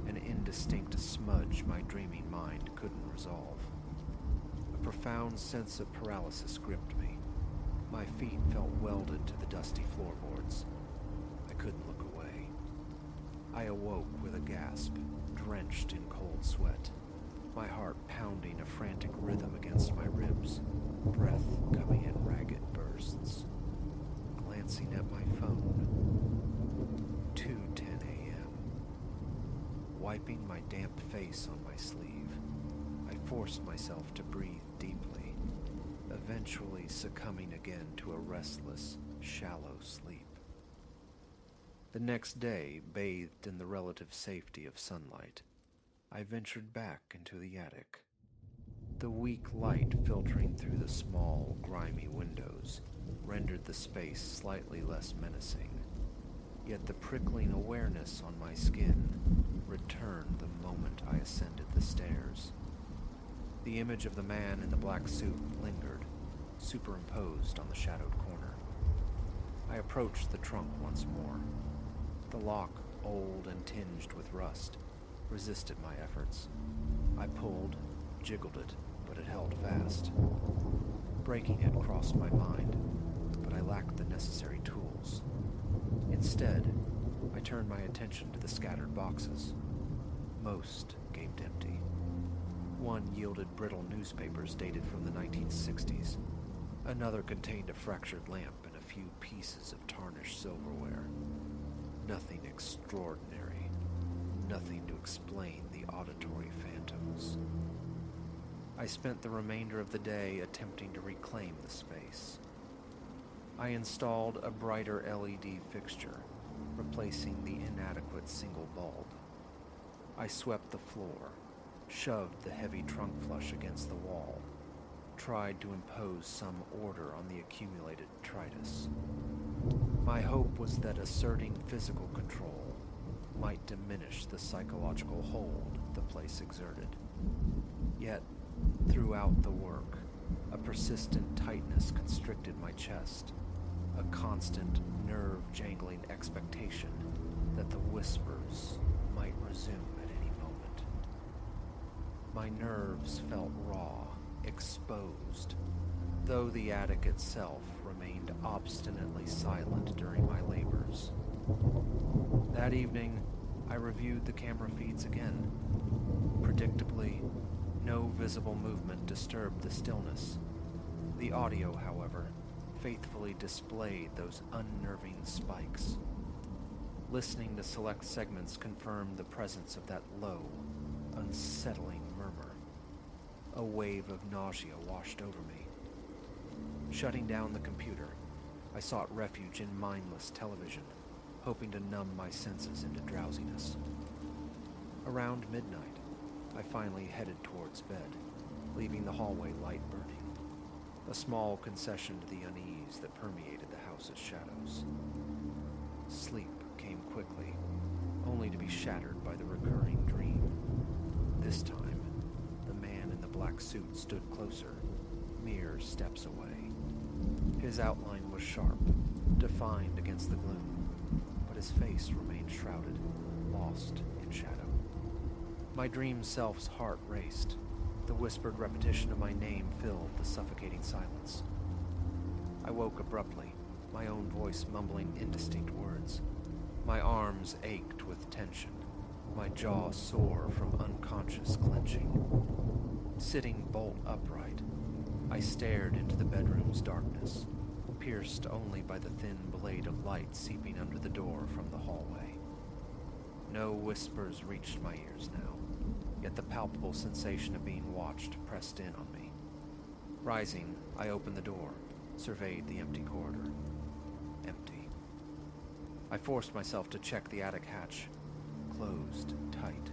an indistinct smudge my dreaming mind couldn't resolve. A profound sense of paralysis gripped me. My feet felt welded to the dusty floorboards. I couldn't look away. I awoke with a gasp, drenched in cold sweat. my heart pounding a frantic rhythm against my ribs, breath coming in ragged bursts. Glancing at my phone, 2:10 a.m. Wiping my damp face on my sleeve, I forced myself to breathe deeply, eventually succumbing again to a restless, shallow sleep. The next day, bathed in the relative safety of sunlight, I ventured back into the attic. The weak light filtering through the small, grimy windows rendered the space slightly less menacing, yet the prickling awareness on my skin returned the moment I ascended the stairs. The image of the man in the black suit lingered, superimposed on the shadowed corner. I approached the trunk once more. The lock, old and tinged with rust, resisted my efforts. I pulled, jiggled it, but it held fast. Breaking it crossed my mind, but I lacked the necessary tools. Instead, I turned my attention to the scattered boxes. Most gaped empty. One yielded brittle newspapers dated from the 1960s. Another contained a fractured lamp and a few pieces of tarnished silverware. Nothing extraordinary. Nothing to explain the auditory phantoms. I spent the remainder of the day attempting to reclaim the space. I installed a brighter LED fixture, replacing the inadequate single bulb. I swept the floor, shoved the heavy trunk flush against the wall, tried to impose some order on the accumulated detritus. My hope was that asserting physical control might diminish the psychological hold the place exerted. Yet, throughout the work, a persistent tightness constricted my chest, a constant nerve-jangling expectation that the whispers might resume at any moment. My nerves felt raw, exposed, though the attic itself remained obstinately silent during my labors. That evening, I reviewed the camera feeds again. Predictably, no visible movement disturbed the stillness. The audio, however, faithfully displayed those unnerving spikes. Listening to select segments confirmed the presence of that low, unsettling murmur. A wave of nausea washed over me. Shutting down the computer, I sought refuge in mindless television, hoping to numb my senses into drowsiness. Around midnight, I finally headed towards bed, leaving the hallway light burning, a small concession to the unease that permeated the house's shadows. Sleep came quickly, only to be shattered by the recurring dream. This time, the man in the black suit stood closer, mere steps away. His outline was sharp, defined against the gloom, but his face remained shrouded, lost in shadow. My dream self's heart raced. The whispered repetition of my name filled the suffocating silence. I woke abruptly, my own voice mumbling indistinct words. My arms ached with tension, my jaw sore from unconscious clenching. Sitting bolt upright, I stared into the bedroom's darkness, pierced only by the thin blade of light seeping under the door from the hallway. No whispers reached my ears now, yet the palpable sensation of being watched pressed in on me. Rising, I opened the door, surveyed the empty corridor. Empty. I forced myself to check the attic hatch, closed tight.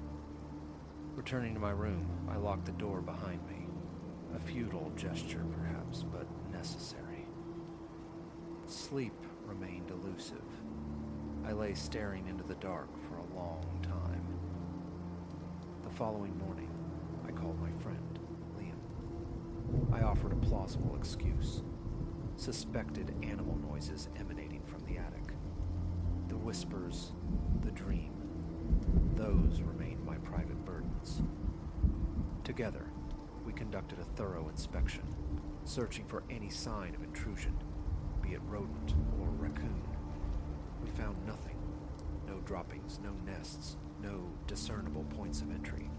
Returning to my room, I locked the door behind me. A futile gesture, perhaps, but necessary. Sleep remained elusive. I lay staring into the dark for a long time. The following morning, I called my friend, Liam. I offered a plausible excuse. Suspected animal noises emanating from the attic. The whispers, the dream, those remained my private burdens. Together, we conducted a thorough inspection, searching for any sign of intrusion, be it rodent or raccoon. We found nothing. No droppings, no nests, no discernible points of entry.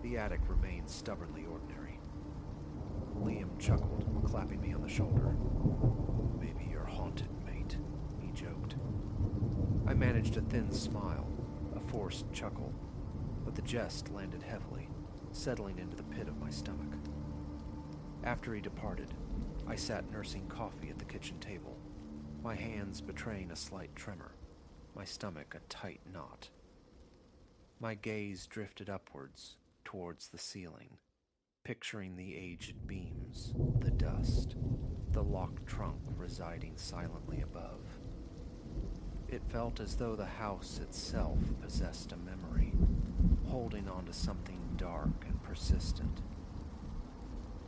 The attic remained stubbornly ordinary. Liam chuckled, clapping me on the shoulder. "Maybe you're haunted, mate," he joked. I managed a thin smile, a forced chuckle, but the jest landed heavily, settling into the pit of my stomach. After he departed, I sat nursing coffee at the kitchen table, my hands betraying a slight tremor, my stomach a tight knot. My gaze drifted upwards, towards the ceiling, picturing the aged beams, the dust, the locked trunk residing silently above. It felt as though the house itself possessed a memory, holding on to something dark and persistent.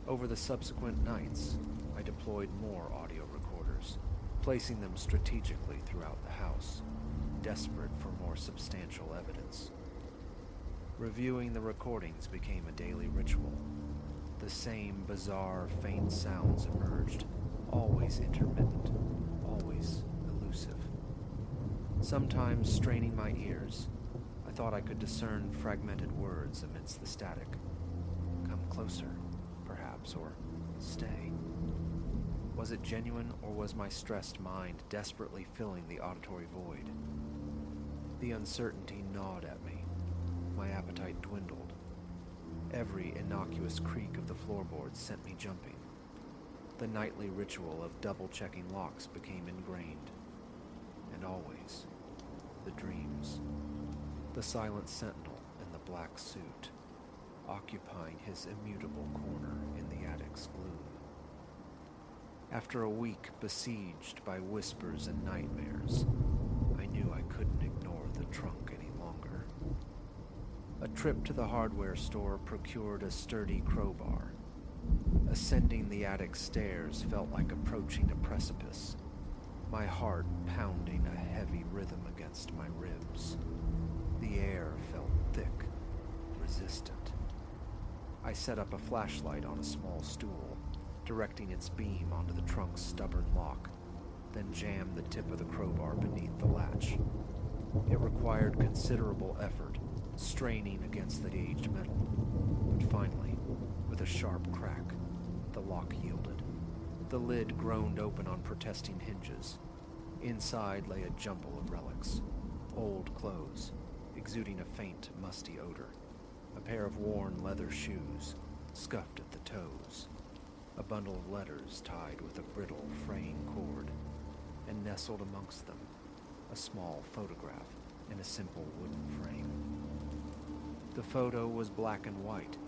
Over the subsequent nights, I deployed more audio recorders, placing them strategically throughout the house, desperate for more substantial evidence. Reviewing the recordings became a daily ritual. The same bizarre, faint sounds emerged, always intermittent, always elusive. Sometimes, straining my ears, I thought I could discern fragmented words amidst the static. "Come closer," perhaps, or "stay." Was it genuine, or was my stressed mind desperately filling the auditory void? The uncertainty gnawed at me. My appetite dwindled. Every innocuous creak of the floorboards sent me jumping. The nightly ritual of double-checking locks became ingrained. And always, the dreams. The silent sentinel in the black suit, occupying his immutable corner in the attic's gloom. After a week besieged by whispers and nightmares, I knew I couldn't ignore the trunk any longer. A trip to the hardware store procured a sturdy crowbar. Ascending the attic stairs felt like approaching a precipice, my heart pounding a heavy rhythm against my ribs. The air felt thick, resistant. I set up a flashlight on a small stool, directing its beam onto the trunk's stubborn lock, then jammed the tip of the crowbar beneath the latch. It required considerable effort, straining against the aged metal, but finally, with a sharp crack, the lock yielded. The lid groaned open on protesting hinges. Inside lay a jumble of relics, old clothes, exuding a faint, musty odor, a pair of worn leather shoes, scuffed at the toes, a bundle of letters tied with a brittle, fraying cord, and nestled amongst them, a small photograph in a simple wooden frame. The photo was black and white,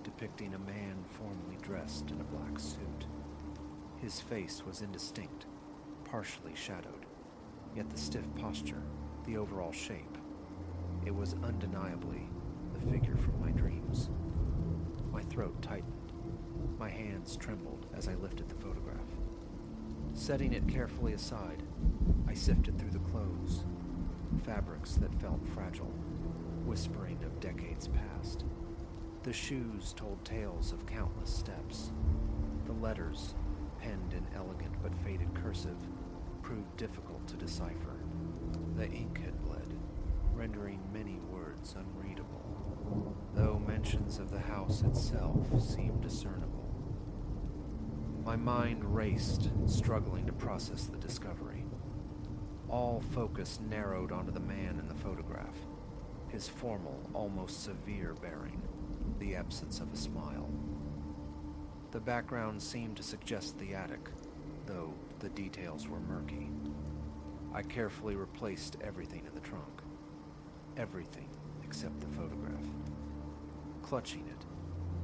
depicting a man formally dressed in a black suit. His face was indistinct, partially shadowed, yet the stiff posture, the overall shape, it was undeniably the figure from my dreams. My throat tightened. My hands trembled as I lifted the photograph. Setting it carefully aside, I sifted through the clothes, fabrics that felt fragile, whispering of decades past. The shoes told tales of countless steps. The letters, penned in elegant but faded cursive, proved difficult to decipher. The ink had bled, rendering many words unreadable, though mentions of the house itself seemed discernible. My mind raced, struggling to process the discovery. All focus narrowed onto the man in the photograph, his formal, almost severe bearing, the absence of a smile. The background seemed to suggest the attic, though the details were murky. I carefully replaced everything in the trunk. Everything except the photograph. Clutching it,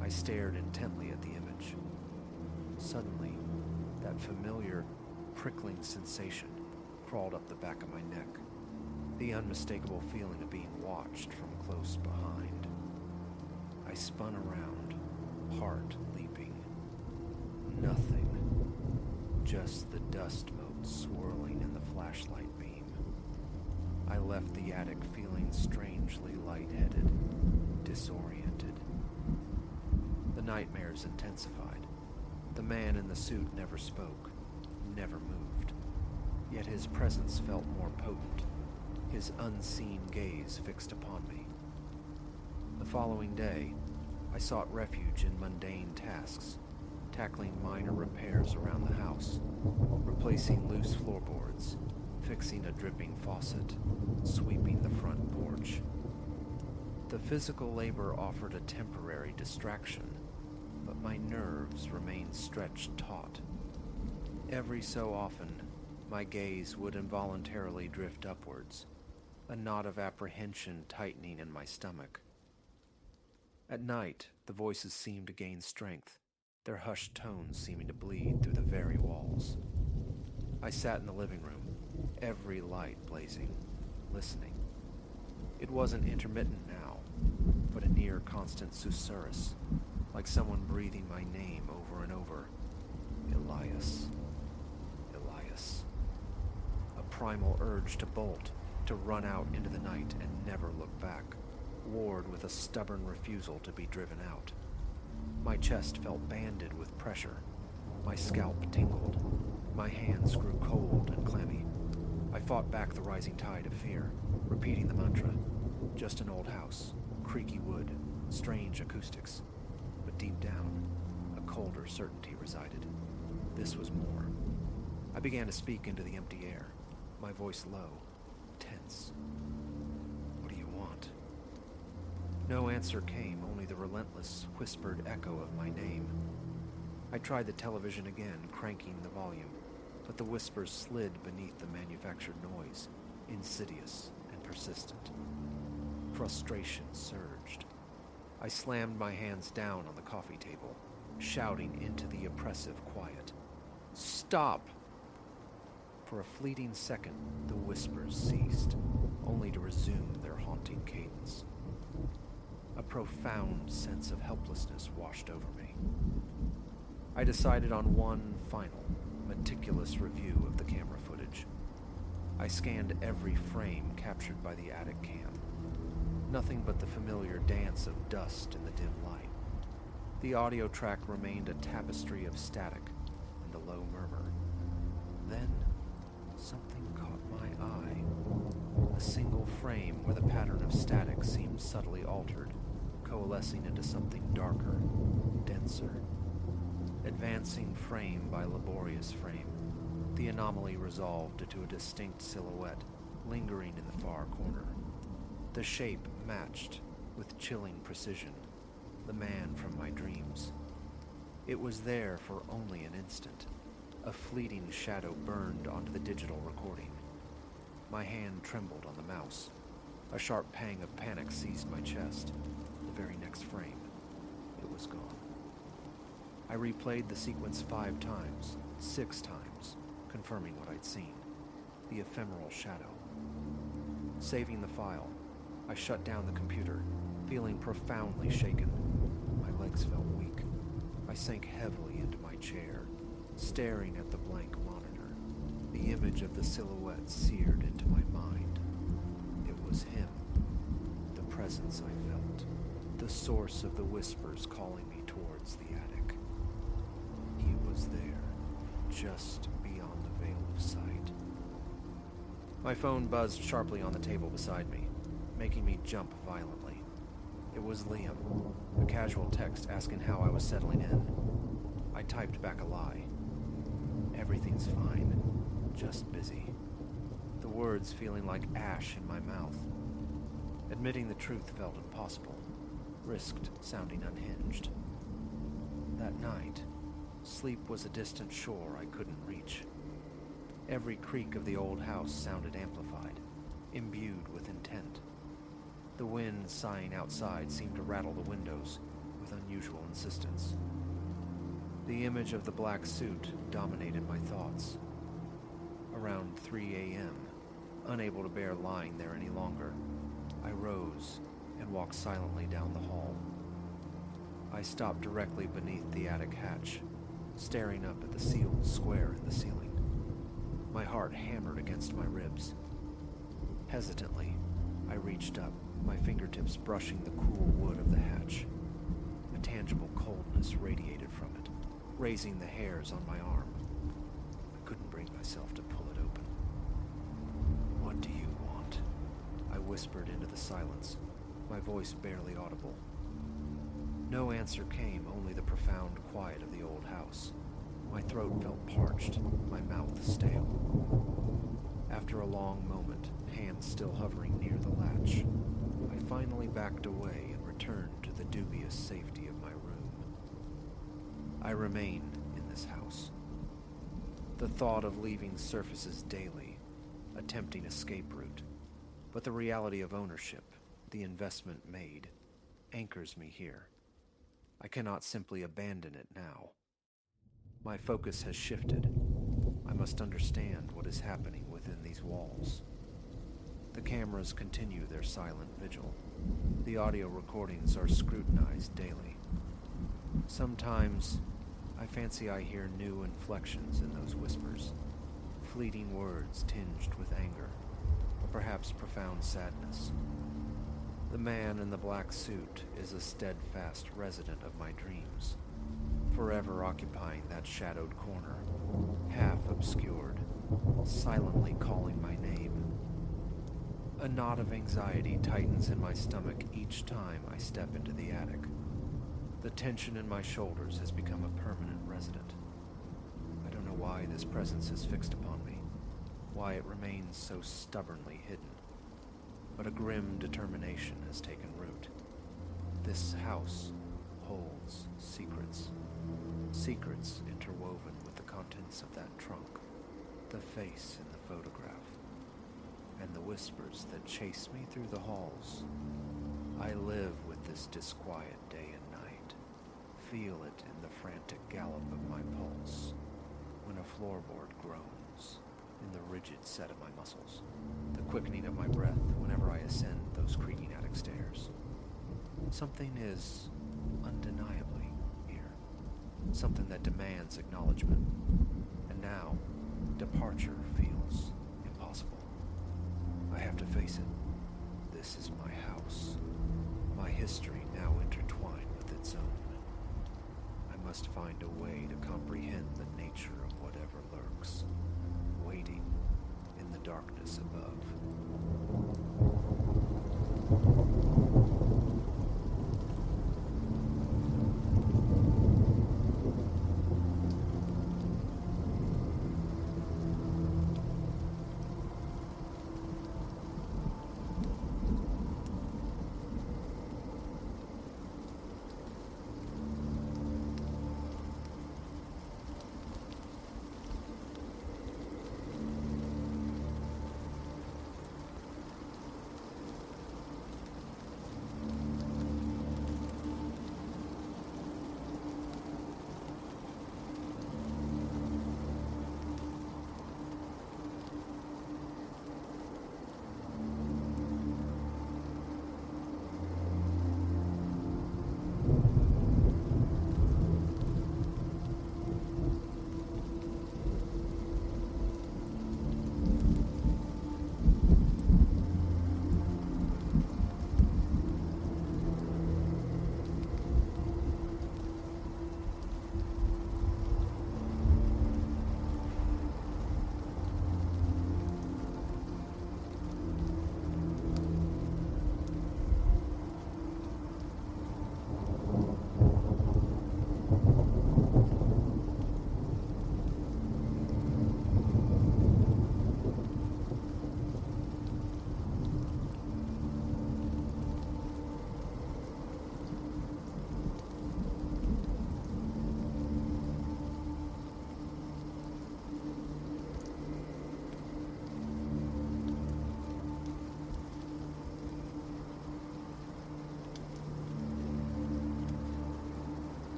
I stared intently at the image. Suddenly, that familiar, prickling sensation crawled up the back of my neck, the unmistakable feeling of being watched from close behind. I spun around, heart leaping. Nothing. Just the dust motes swirling in the flashlight beam. I left the attic feeling strangely lightheaded, disoriented. The nightmares intensified. The man in the suit never spoke, never moved. Yet his presence felt more potent, his unseen gaze fixed upon me. The following day, I sought refuge in mundane tasks, tackling minor repairs around the house, replacing loose floorboards, fixing a dripping faucet, sweeping the front porch. The physical labor offered a temporary distraction, but my nerves remained stretched taut. Every so often, my gaze would involuntarily drift upwards, a knot of apprehension tightening in my stomach. At night, the voices seemed to gain strength, their hushed tones seeming to bleed through the very walls. I sat in the living room, every light blazing, listening. It wasn't intermittent now, but a near constant susurrus, like someone breathing my name over and over. Elias. Elias. A primal urge to bolt, to run out into the night and never look back, warred with a stubborn refusal to be driven out. My chest felt banded with pressure. My scalp tingled. My hands grew cold and clammy. I fought back the rising tide of fear, repeating the mantra. Just an old house, creaky wood, strange acoustics. But deep down, a colder certainty resided. This was more. I began to speak into the empty air, my voice low, tense. What do you want? No answer came, only the relentless, whispered echo of my name. I tried the television again, cranking the volume, but the whispers slid beneath the manufactured noise, insidious and persistent. Frustration surged. I slammed my hands down on the coffee table, shouting into the oppressive quiet. Stop! For a fleeting second, the whispers ceased, only to resume their haunting cadence. A profound sense of helplessness washed over me. I decided on one final, meticulous review of the camera footage. I scanned every frame captured by the attic cam. Nothing but the familiar dance of dust in the dim light. The audio track remained a tapestry of static and a low murmur. Then, something caught my eye. A single frame where the pattern of static seemed subtly altered, coalescing into something darker, denser. Advancing frame by laborious frame, the anomaly resolved into a distinct silhouette lingering in the far corner. The shape matched, with chilling precision, the man from my dreams. It was there for only an instant. A fleeting shadow burned onto the digital recording. My hand trembled on the mouse. A sharp pang of panic seized my chest. The very next frame, it was gone. I replayed the sequence 5 times, 6 times, confirming what I'd seen. The ephemeral shadow. Saving the file, I shut down the computer, feeling profoundly shaken. My legs felt weak. I sank heavily into my chair, staring at the blank monitor. The image of the silhouette seared into my mind. It was him. The presence I felt. The source of the whispers calling me towards the attic. He was there, just beyond the veil of sight. My phone buzzed sharply on the table beside me, making me jump violently. It was Liam, a casual text asking how I was settling in. I typed back a lie. Everything's fine, just busy. The words feeling like ash in my mouth. Admitting the truth felt impossible, risked sounding unhinged. That night, sleep was a distant shore I couldn't reach. Every creak of the old house sounded amplified, imbued with intent. The wind sighing outside seemed to rattle the windows with unusual insistence. The image of the black suit dominated my thoughts. Around 3 a.m., unable to bear lying there any longer, I rose and walked silently down the hall. I stopped directly beneath the attic hatch, staring up at the sealed square in the ceiling. My heart hammered against my ribs. Hesitantly, I reached up, my fingertips brushing the cool wood of the hatch. A tangible coldness radiated from it, raising the hairs on my arm. I couldn't bring myself to pull it open. "What do you want?" I whispered into the silence, my voice barely audible. No answer came, only the profound quiet of the old house. My throat felt parched, my mouth stale. After a long moment, hands still hovering near the latch, I finally backed away and returned to the dubious safety of my room. I remain in this house. The thought of leaving surfaces daily, a tempting escape route, but the reality of ownership, the investment made, anchors me here. I cannot simply abandon it now. My focus has shifted. I must understand what is happening within these walls. The cameras continue their silent vigil. The audio recordings are scrutinized daily. Sometimes, I fancy I hear new inflections in those whispers, fleeting words tinged with anger, or perhaps profound sadness. The man in the black suit is a steadfast resident of my dreams, forever occupying that shadowed corner, half obscured, silently calling my name. A knot of anxiety tightens in my stomach each time I step into the attic. The tension in my shoulders has become a permanent resident. I don't know why this presence is fixed upon me, why it remains so stubbornly hidden. But a grim determination has taken root. This house holds secrets. Secrets interwoven with the contents of that trunk, the face in the photograph, and the whispers that chase me through the halls. I live with this disquiet day and night, feel it in the frantic gallop of my pulse, when a floorboard groans, in the rigid set of my muscles, the quickening of my breath whenever I ascend those creaking attic stairs. Something is undeniably here, something that demands acknowledgement, and now departure feels impossible. I have to face it. This is my house, my history now intertwined with its own. I must find a way to comprehend the nature of whatever lurks, waiting in the darkness above.